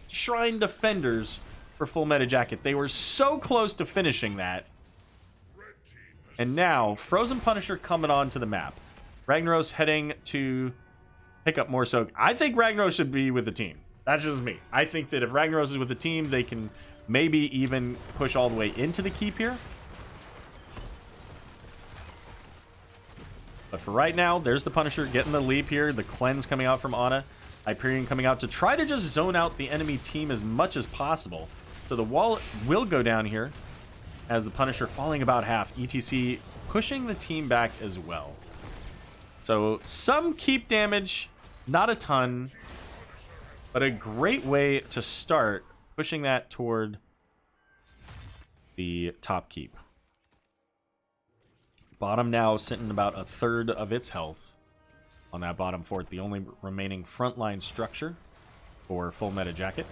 Shrine Defenders for Full Meta Jacket. They were so close to finishing that. And now, Frozen Punisher coming onto the map. Ragnaros heading to pick up more soak. I think Ragnaros should be with the team. That's just me. I think that if Ragnaros is with the team, they can maybe even push all the way into the keep here. But for right now, there's the Punisher getting the leap here. The cleanse coming out from Ana. Hyperion coming out to try to just zone out the enemy team as much as possible. So the wall will go down here as the Punisher falling about half. ETC pushing the team back as well. So some keep damage, not a ton, but a great way to start pushing that toward the top keep. Bottom now sitting about a third of its health on that bottom fort, the only remaining frontline structure for Full Meta Jacket.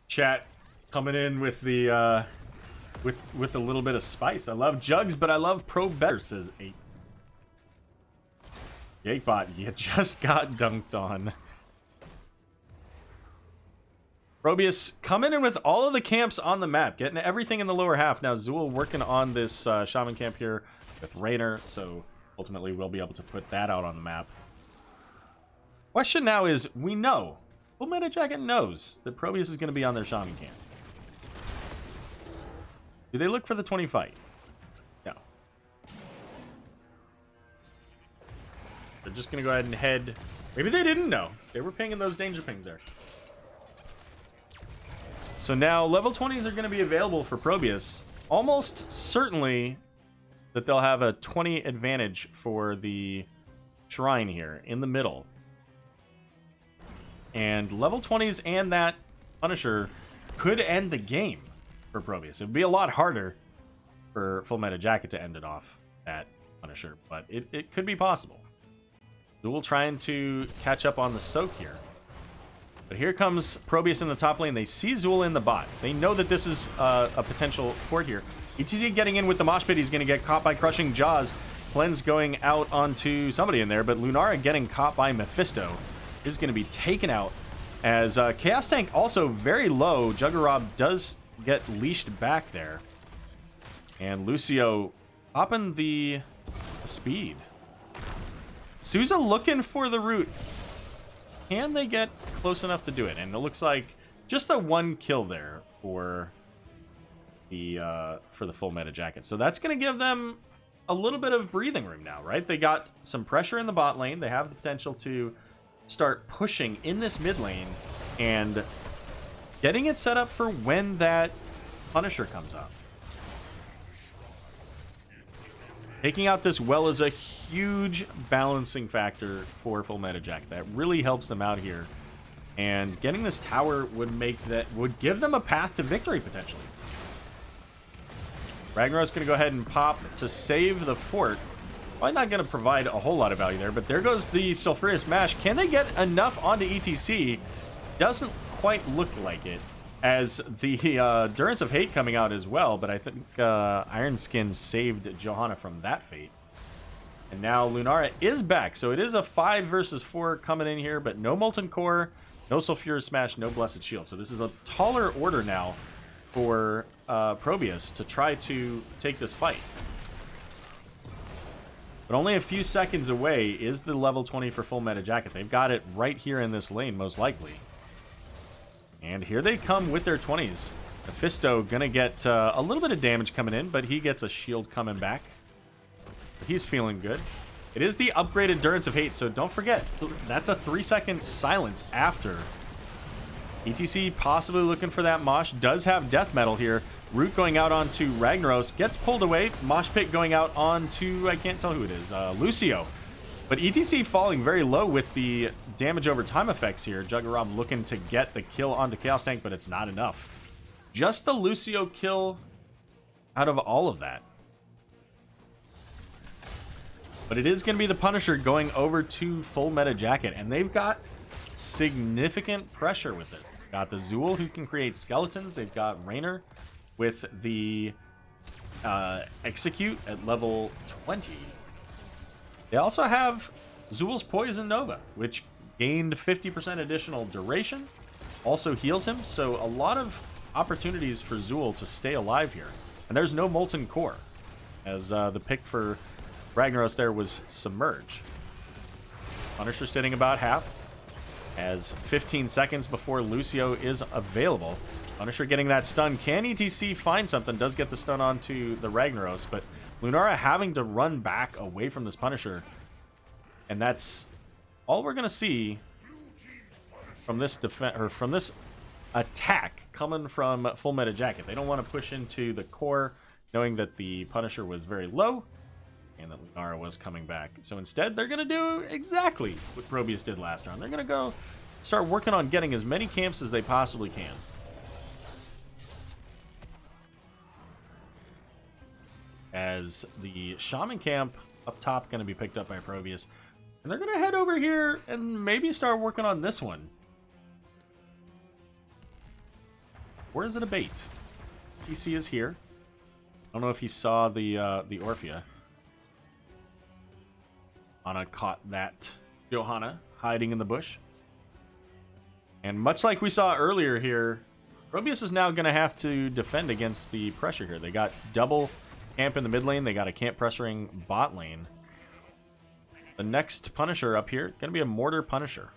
Chat coming in with the with a little bit of spice. I love Jugs, but I love Pro better, says 8. Yakebot, you just got dunked on. ProBUs coming in with all of the camps on the map, getting everything in the lower half. Now Zool working on this Shaman camp here with Rainer, so ultimately we'll be able to put that out on the map. Question now is, we know, Full Meta Jacket knows that ProBUs is going to be on their Shaman camp. Do they look for the 20 fight? No. They're just going to go ahead and head. Maybe they didn't know. They were pinging those danger pings there. So now level 20s are going to be available for ProBUs. Almost certainly that they'll have a 20 advantage for the shrine here in the middle. And level 20s and that Punisher could end the game for ProBUs. It would be a lot harder for Full Meta Jacket to end it off, that Punisher, but it could be possible. Duel trying to catch up on the soak here. But here comes ProBUs in the top lane. They see Zool in the bot. They know that this is a potential fort here. ETZ getting in with the mosh pit. He's going to get caught by Crushing Jaws. Cleanse going out onto somebody in there, but Lunara getting caught by Mephisto is going to be taken out. As Chaos Tank also very low. Juggerob does get leashed back there. And Lucio popping the speed. Souza looking for the root. Can they get close enough to do it? And it looks like just the one kill there for the Full Meta Jacket. So that's going to give them a little bit of breathing room now, right? They got some pressure in the bot lane. They have the potential to start pushing in this mid lane and getting it set up for when that Punisher comes up. Taking out this well is a huge balancing factor for Full Meta Jacket. That really helps them out here. And getting this tower would give them a path to victory potentially. Ragnarok's going to go ahead and pop to save the fort. Probably not going to provide a whole lot of value there, but there goes the Sulfurious Mash. Can they get enough onto ETC? Doesn't quite look like it. as the Durance of Hate coming out as well, but I think Iron Skin saved Johanna from that fate. And now Lunara is back, so it is a 5 versus 4 coming in here, but no Molten Core, no Sulfurous Smash, no Blessed Shield. So this is a taller order now for ProBUs to try to take this fight. But only a few seconds away is the level 20 for Full Meta Jacket. They've got it right here in this lane, most likely. And here they come with their 20s. Mephisto gonna get a little bit of damage coming in, but he gets a shield coming back. He's feeling good. It is the upgraded Durance of Hate, so don't forget, that's a 3-second silence after. ETC possibly looking for that Mosh. Does have Death Metal here. Root going out onto Ragnaros. Gets pulled away. Mosh Pit going out onto, I can't tell who it is, Lucio. But ETC falling very low with the damage over time effects here. Juggerab looking to get the kill onto Chaos Tank, but it's not enough. Just the Lucio kill out of all of that. But it is going to be the Punisher going over to Full Meta Jacket, and they've got significant pressure with it. Got the Zool, who can create skeletons. They've got Raynor with the Execute at level 20. They also have Zool's Poison Nova, which gained 50% additional duration, also heals him, so a lot of opportunities for Zool to stay alive here. And there's no Molten Core, as the pick for Ragnaros there was Submerge. Punisher sitting about half, as 15 seconds before Lucio is available. Punisher getting that stun. Can ETC find something? Does get the stun onto the Ragnaros, but Lunara having to run back away from this Punisher. And that's all we're going to see from this from this attack coming from Full Meta Jacket. They don't want to push into the core, knowing that the Punisher was very low and that Lunara was coming back. So instead, they're going to do exactly what ProBUs did last round. They're going to go start working on getting as many camps as they possibly can. As the Shaman camp up top going to be picked up by ProBUs. And they're going to head over here and maybe start working on this one. Where is it a bait? TC is here. I don't know if he saw the Orphea. Anna caught that Johanna hiding in the bush. And much like we saw earlier here, ProBUs is now going to have to defend against the pressure here. They got double camp in the mid lane. They got a camp pressuring bot lane. The next Punisher up here, going to be a Mortar Punisher.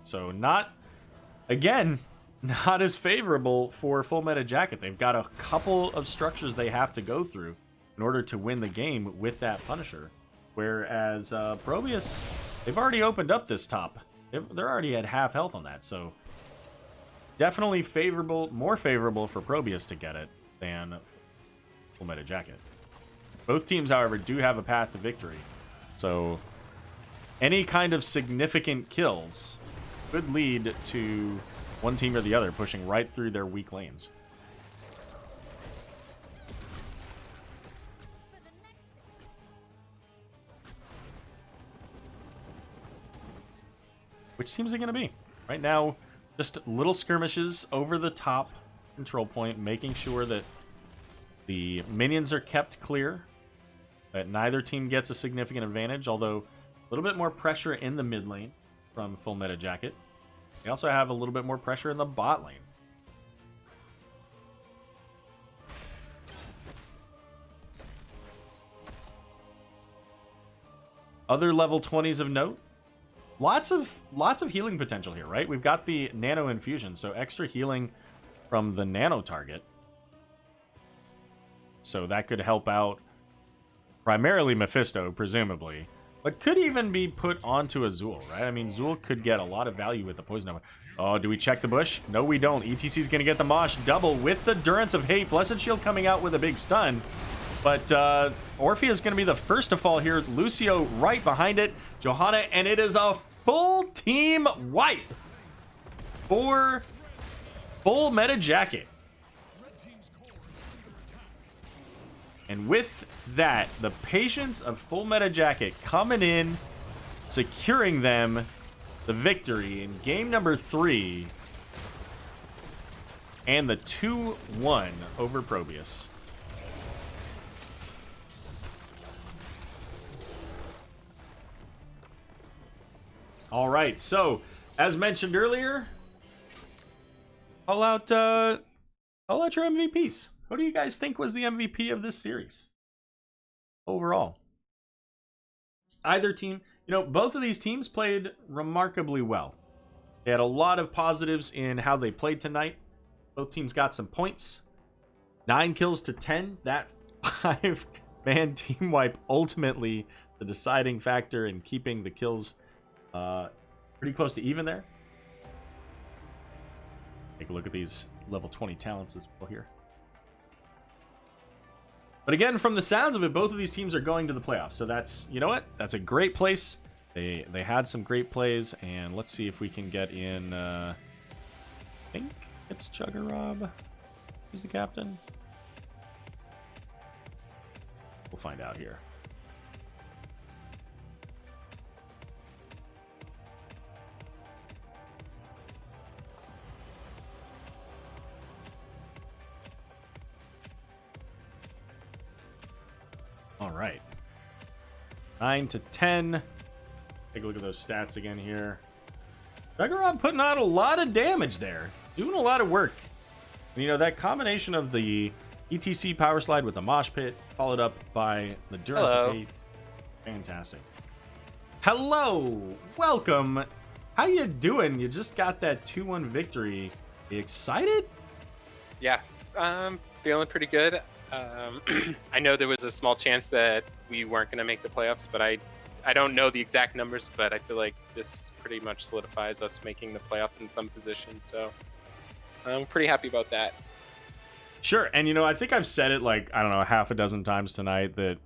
So not, again, not as favorable for Full Meta Jacket. They've got a couple of structures they have to go through in order to win the game with that Punisher. Whereas ProBUs, they've already opened up this top. They're already at half health on that. So definitely favorable, more favorable for ProBUs to get it than Full Meta Jacket. Both teams, however, do have a path to victory. So any kind of significant kills could lead to one team or the other pushing right through their weak lanes. Which teams are going to be? Right now, just little skirmishes over the top control point, making sure that the minions are kept clear, that neither team gets a significant advantage, although a little bit more pressure in the mid lane from Full Meta Jacket. They also have a little bit more pressure in the bot lane. Other level 20s of note. Lots of healing potential here, right? We've got the Nano Infusion, so extra healing from the Nano target. So that could help out primarily Mephisto, presumably. But could even be put onto a Zool, right? I mean, Zool could get a lot of value with the Poison Nova. Oh, do we check the bush? No, we don't. ETC's going to get the Mosh double with the Durance of Hate. Blessed Shield coming out with a big stun. But Orphea is going to be the first to fall here. Lucio right behind it. Johanna, and it is a full team wipe for Full Meta Jacket. And with that, the patience of Full Meta Jacket coming in, securing them the victory in game number 3 and the 2-1 over ProBUs. All right, so as mentioned earlier, call out your MVPs. Who do you guys think was the MVP of this series overall? Either team, both of these teams played remarkably well. They had a lot of positives in how they played tonight. Both teams got some points. 9 kills to 10. That 5-man team wipe ultimately the deciding factor in keeping the kills pretty close to even there. Take a look at these level 20 talents as well here. But again, from the sounds of it, both of these teams are going to the playoffs. So that's, that's a great place. They had some great plays, and let's see if we can get in. I think it's Chuggarob. Who's the captain? We'll find out here. All right. 9 to 10. Take a look at those stats again here. Chuggarob putting out a lot of damage there. Doing a lot of work. That combination of the ETC power slide with the mosh pit, followed up by the Durance of Hate. Fantastic. Hello! Welcome! How you doing? You just got that 2-1 victory. You excited? Yeah, feeling pretty good. I know there was a small chance that we weren't going to make the playoffs, but I don't know the exact numbers, but I feel like this pretty much solidifies us making the playoffs in some position, so I'm pretty happy about that. Sure, and I think I've said it half a dozen times tonight that,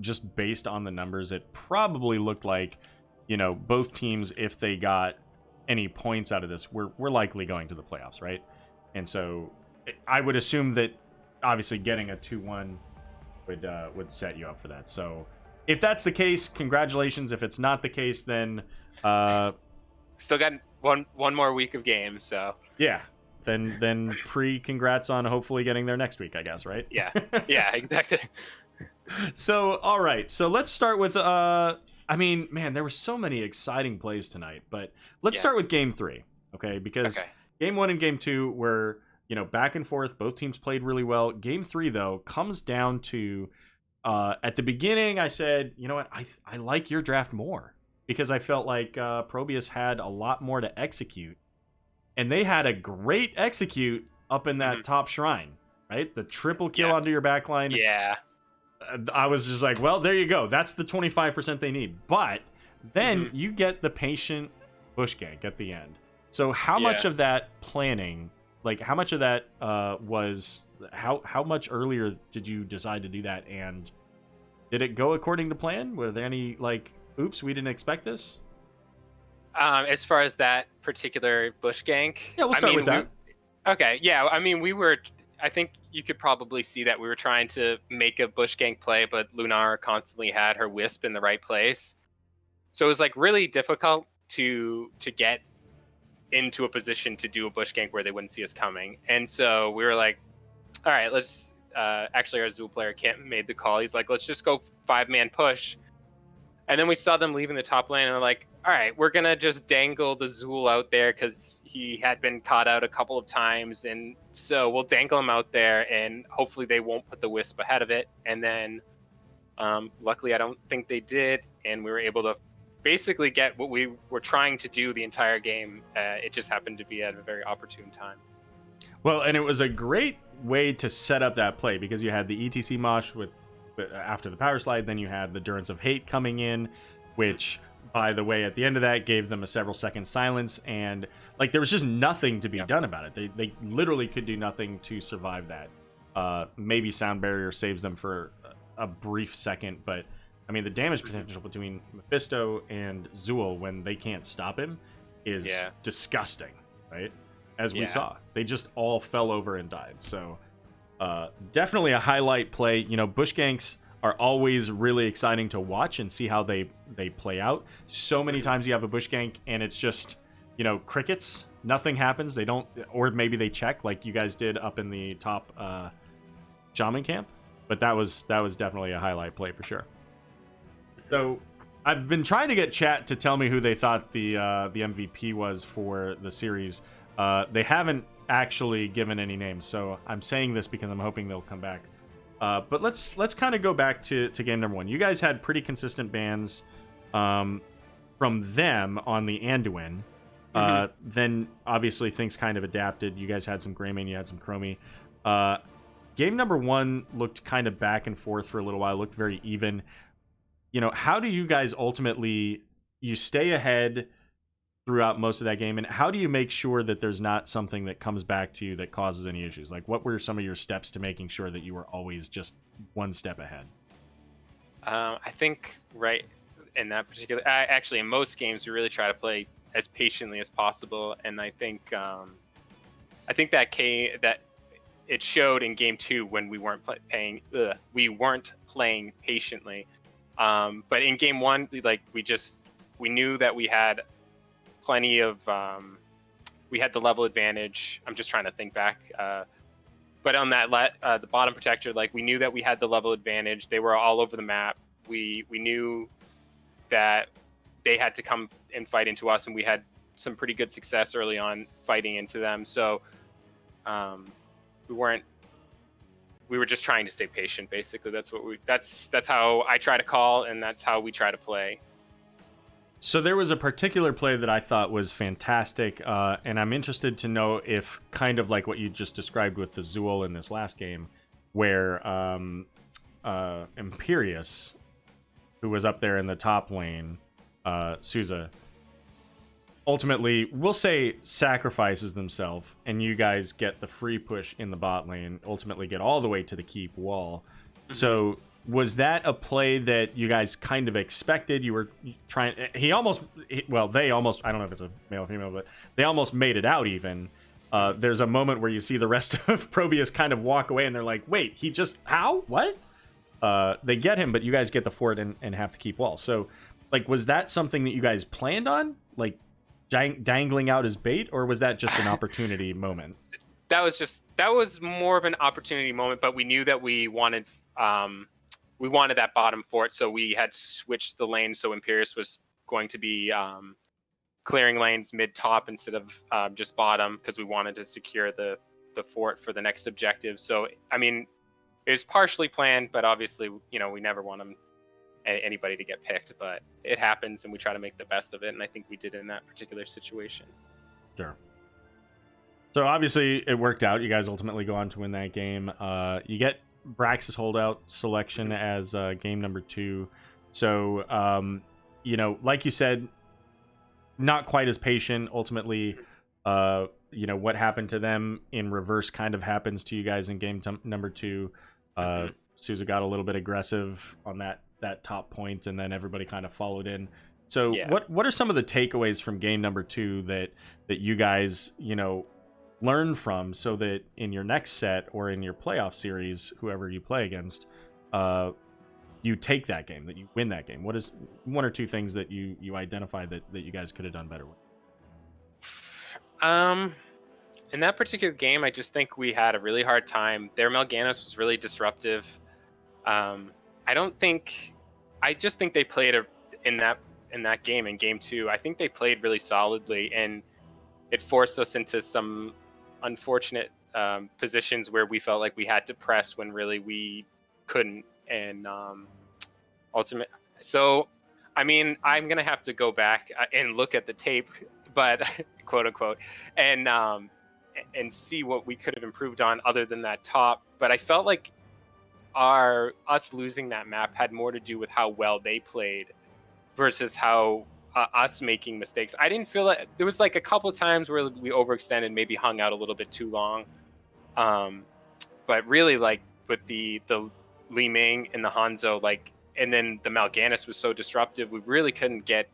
just based on the numbers, it probably looked like, both teams, if they got any points out of this, we're likely going to the playoffs, right? And so I would assume that obviously getting a 2-1 would set you up for that. So if that's the case, congratulations. If it's not the case, then still got one more week of games, so yeah. Then congrats on hopefully getting there next week, I guess, right? Yeah, exactly. So, all right. So let's start with, there were so many exciting plays tonight, but let's start with game 3, okay? Because game 1 and game 2 were, back and forth. Both teams played really well. Game 3, though, comes down to, at the beginning, I said, I like your draft more because I felt like ProBUs had a lot more to execute. And they had a great execute up in that top shrine, right? The triple kill onto your backline. Yeah. I was just like, well, there you go. That's the 25% they need. But then you get the patient bush gank at the end. So how much of that planning, how much of that was, how much earlier did you decide to do that? And did it go according to plan? Were there any, oops, we didn't expect this? As far as that particular bush gank, yeah, we'll start with that. I think you could probably see that we were trying to make a bush gank play, but Lunar constantly had her wisp in the right place, so it was really difficult to get into a position to do a bush gank where they wouldn't see us coming. And so we were like, all right, let's actually our Zool player Kent made the call. He's like, let's just go 5-man push. And then we saw them leaving the top lane, and they're like, all right, we're going to just dangle the Zool out there because he had been caught out a couple of times. And so we'll dangle him out there, and hopefully they won't put the wisp ahead of it. And then luckily, I don't think they did. And we were able to basically get what we were trying to do the entire game. It just happened to be at a very opportune time. Well, and it was a great way to set up that play because you had the ETC mosh after the power slide, then you had the Durance of Hate coming in, which, by the way, at the end of that gave them a several second silence, and there was just nothing to be done about it. They literally could do nothing to survive that. Maybe Sound Barrier saves them for a brief second, but the damage potential between Mephisto and Zool when they can't stop him is disgusting, right? As we saw, they just all fell over and died. So definitely a highlight play. Bush ganks are always really exciting to watch and see how they play out. So many times you have a bush gank and it's just crickets. Nothing happens. They don't, or maybe they check like you guys did up in the top shaman camp. But that was definitely a highlight play for sure. So I've been trying to get chat to tell me who they thought the MVP was for the series. They haven't actually given any names, so I'm saying this because I'm hoping they'll come back. But let's kind of go back to game number 1. You guys had pretty consistent bans from them on the Anduin. Then obviously things kind of adapted. You guys had some Greymane, you had some Chromie. Game number 1 looked kind of back and forth for a little while, looked very even. How do you guys ultimately, you stay ahead throughout most of that game, and how do you make sure that there's not something that comes back to you that causes any issues? Like, what were some of your steps to making sure that you were always just one step ahead? I think right in that particular, actually in most games, we really try to play as patiently as possible, and I think that it showed in game 2 when we weren't playing patiently. But in game 1, like we knew that we had plenty of we had the level advantage. I'm just trying to think back. But on that the bottom protector, like we knew that we had the level advantage. They were all over the map. We knew that they had to come and fight into us, and we had some pretty good success early on fighting into them. So we were just trying to stay patient, basically. That's how I try to call, and that's how we try to play. So there was a particular play that I thought was fantastic, and I'm interested to know if, kind of like what you just described with the Zool in this last game, where Imperius, who was up there in the top lane, Souza, ultimately, we'll say, sacrifices themselves, and you guys get the free push in the bot lane, ultimately get all the way to the keep wall. So was that a play that you guys kind of expected? You were trying, they almost, I don't know if it's a male or female, but they almost made it out even. There's a moment where you see the rest of ProBUs kind of walk away, and they're like, wait, how? What? They get him, but you guys get the fort and have to keep wall. So, like, was that something that you guys planned on? Like, dangling out as bait, or was that just an opportunity moment? That was more of an opportunity moment, but we knew that we wanted that bottom fort, so we had switched the lane, so Imperius was going to be clearing lanes mid-top instead of just bottom, because we wanted to secure the fort for the next objective. So, I mean, it was partially planned, but obviously, we never want anybody to get picked, but it happens, and we try to make the best of it, and I think we did in that particular situation. Sure. So obviously it worked out. You guys ultimately go on to win that game. You get Brax's holdout selection as game number 2. So, like you said, not quite as patient. Ultimately, what happened to them in reverse kind of happens to you guys in game number 2. Souza got a little bit aggressive on that top point, and then everybody kind of followed in. So yeah. What are some of the takeaways from game number 2 that you guys, learn from, so that in your next set or in your playoff series, whoever you play against, you take that game, that you win that game? What is 1 or 2 things that you identify that you guys could have done better with? In that particular game, I just think we had a really hard time. Their Mal'Ganis was really disruptive. I just think they played in that game, in game 2. I think they played really solidly, and it forced us into some unfortunate positions where we felt like we had to press when really we couldn't. And so, I mean, I'm gonna have to go back and look at the tape, but quote unquote, and see what we could have improved on other than that top. But I felt like us losing that map had more to do with how well they played versus how us making mistakes. I didn't feel that there was like a couple of times where we overextended, maybe hung out a little bit too long. But really, like with the Li Ming and the Hanzo, like, and then the Mal'Ganis was so disruptive, we really couldn't get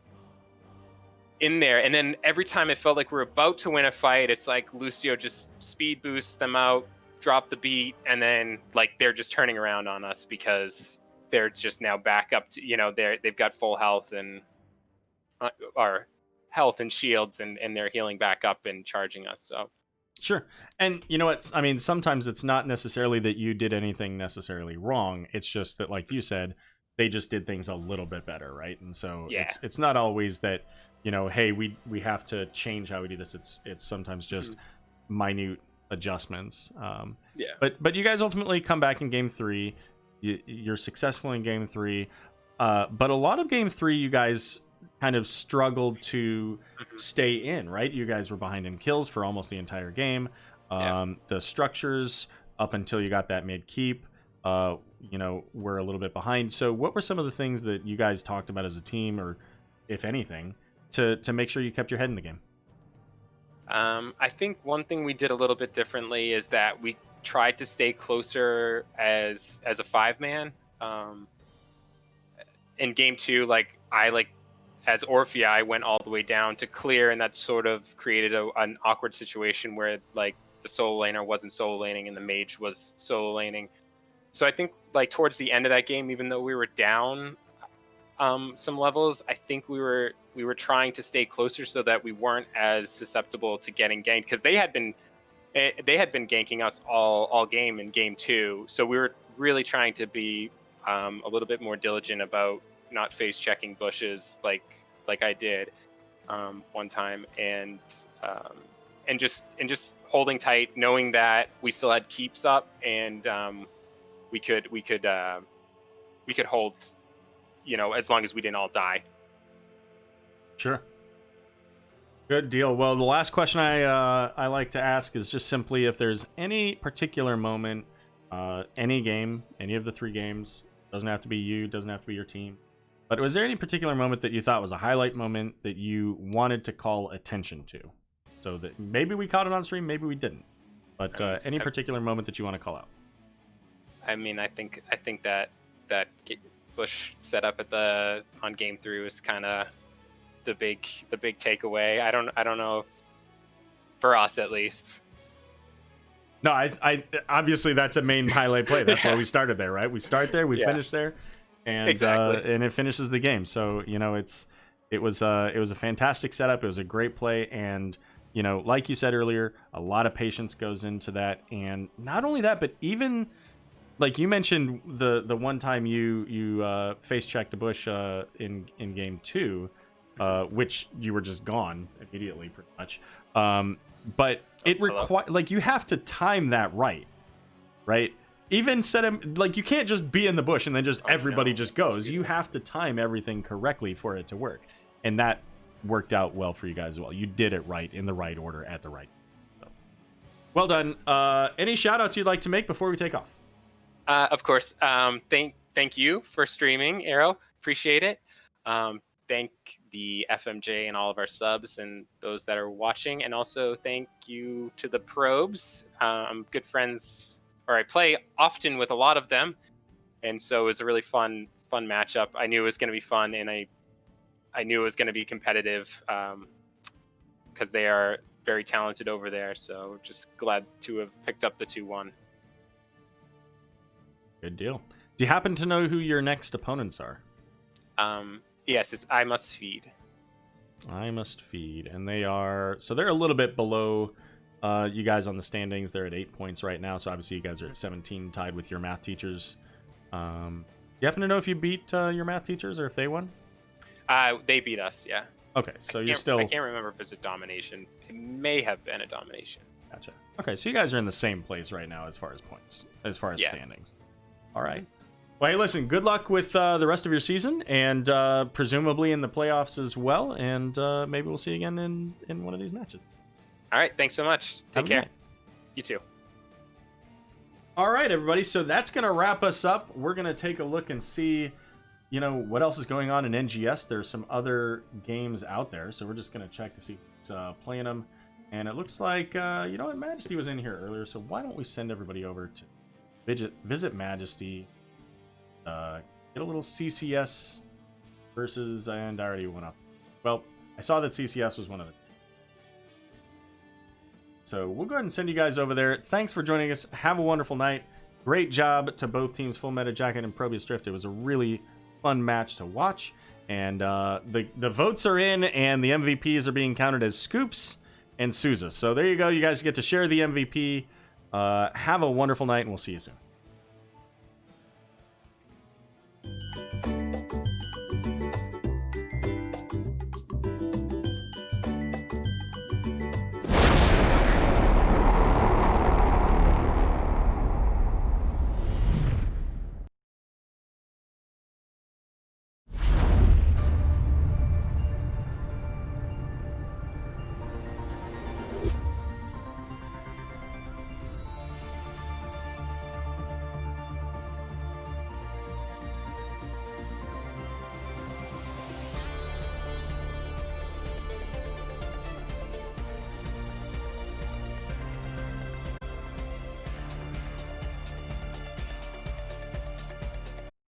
in there. And then every time it felt like we're about to win a fight, it's like Lucio just speed boosts them out, drop the beat, and then like they're just turning around on us because they're just now back up to, they've got full health and are health and shields, and they're healing back up and charging us. So Sure. And you know what? I mean, sometimes it's not necessarily that you did anything necessarily wrong. It's just that, like you said, they just did things a little bit better, right? And so it's not always that, hey, we have to change how we do this. It's sometimes just minute adjustments. But you guys ultimately come back in game 3. You're successful in game 3. But a lot of game 3, you guys kind of struggled to stay in, right? You guys were behind in kills for almost the entire game. The structures up until you got that mid keep, were a little bit behind. So what were some of the things that you guys talked about as a team, or if anything, to make sure you kept your head in the game? I think one thing we did a little bit differently is that we tried to stay closer as a 5-man. In game 2, as Orphea, I went all the way down to clear, and that sort of created an awkward situation where the solo laner wasn't solo laning and the mage was solo laning. So I think towards the end of that game, even though we were down some levels, I think we were trying to stay closer so that we weren't as susceptible to getting ganked, because they had been ganking us all game in game 2. So we were really trying to be a little bit more diligent about not face checking bushes like I did one time, and just holding tight, knowing that we still had keeps up, and we could hold, as long as we didn't all die. Sure. Good deal. Well, the last question I like to ask is just simply if there's any particular moment, any game, any of the 3 games, doesn't have to be you, doesn't have to be your team, but was there any particular moment that you thought was a highlight moment that you wanted to call attention to? So that maybe we caught it on stream, maybe we didn't, but any particular moment that you want to call out? I mean, I think that Bush setup on game 3 was kind of the big takeaway. I don't know if, for us at least. No, I obviously that's a main highlight play. That's why we started there, right? We start there, we finish there, and exactly. And it finishes the game. So it was a fantastic setup. It was a great play, and like you said earlier, a lot of patience goes into that. And not only that, but even like you mentioned the one time you face checked a bush in game 2, which you were just gone immediately, pretty much. But it requires you have to time that right? Even set him you can't just be in the bush and then just everybody just goes. You have to time everything correctly for it to work, and that worked out well for you guys as well. You did it right, in the right order, at the right time. So, well done. Any shout outs you'd like to make before we take off? Of course. Thank you for streaming, Arrow. Appreciate it. Thank the FMJ and all of our subs and those that are watching, and also thank you to the ProBUs. I'm good friends, or I play often with a lot of them, and so it was a really fun matchup. I knew it was going to be fun, and I knew it was going to be competitive because they are very talented over there. So just glad to have picked up the 2-1. Good deal. Do you happen to know who your next opponents are? Yes, it's I Must Feed. I Must Feed, and they're a little bit below you guys on the standings. They're at 8 points right now, so obviously you guys are at 17, tied with your math teachers. Do you happen to know if you beat your math teachers or if they won? They beat us, yeah. Okay, so I can't remember if it's a domination. It may have been a domination. Gotcha. Okay, so you guys are in the same place right now as far as points, as far as standings. All right. Well, hey, listen, good luck with the rest of your season, and presumably in the playoffs as well, and maybe we'll see you again in one of these matches. All right, thanks so much. Take care. You too. All right, everybody, so that's going to wrap us up. We're going to take a look and see, what else is going on in NGS. There's some other games out there, so we're just going to check to see who's playing them. And it looks like, Majesty was in here earlier, so why don't we send everybody over to visit Majesty, get a little CCS versus, and I already went off. Well, I saw that CCS was one of the. So we'll go ahead and send you guys over there. Thanks for joining us. Have a wonderful night. Great job to both teams, Full Meta Jacket and ProBUs Drift. It was a really fun match to watch. And the votes are in, and the MVPs are being counted as Scoops and Souza. So there you go. You guys get to share the MVP. Have a wonderful night, and we'll see you soon.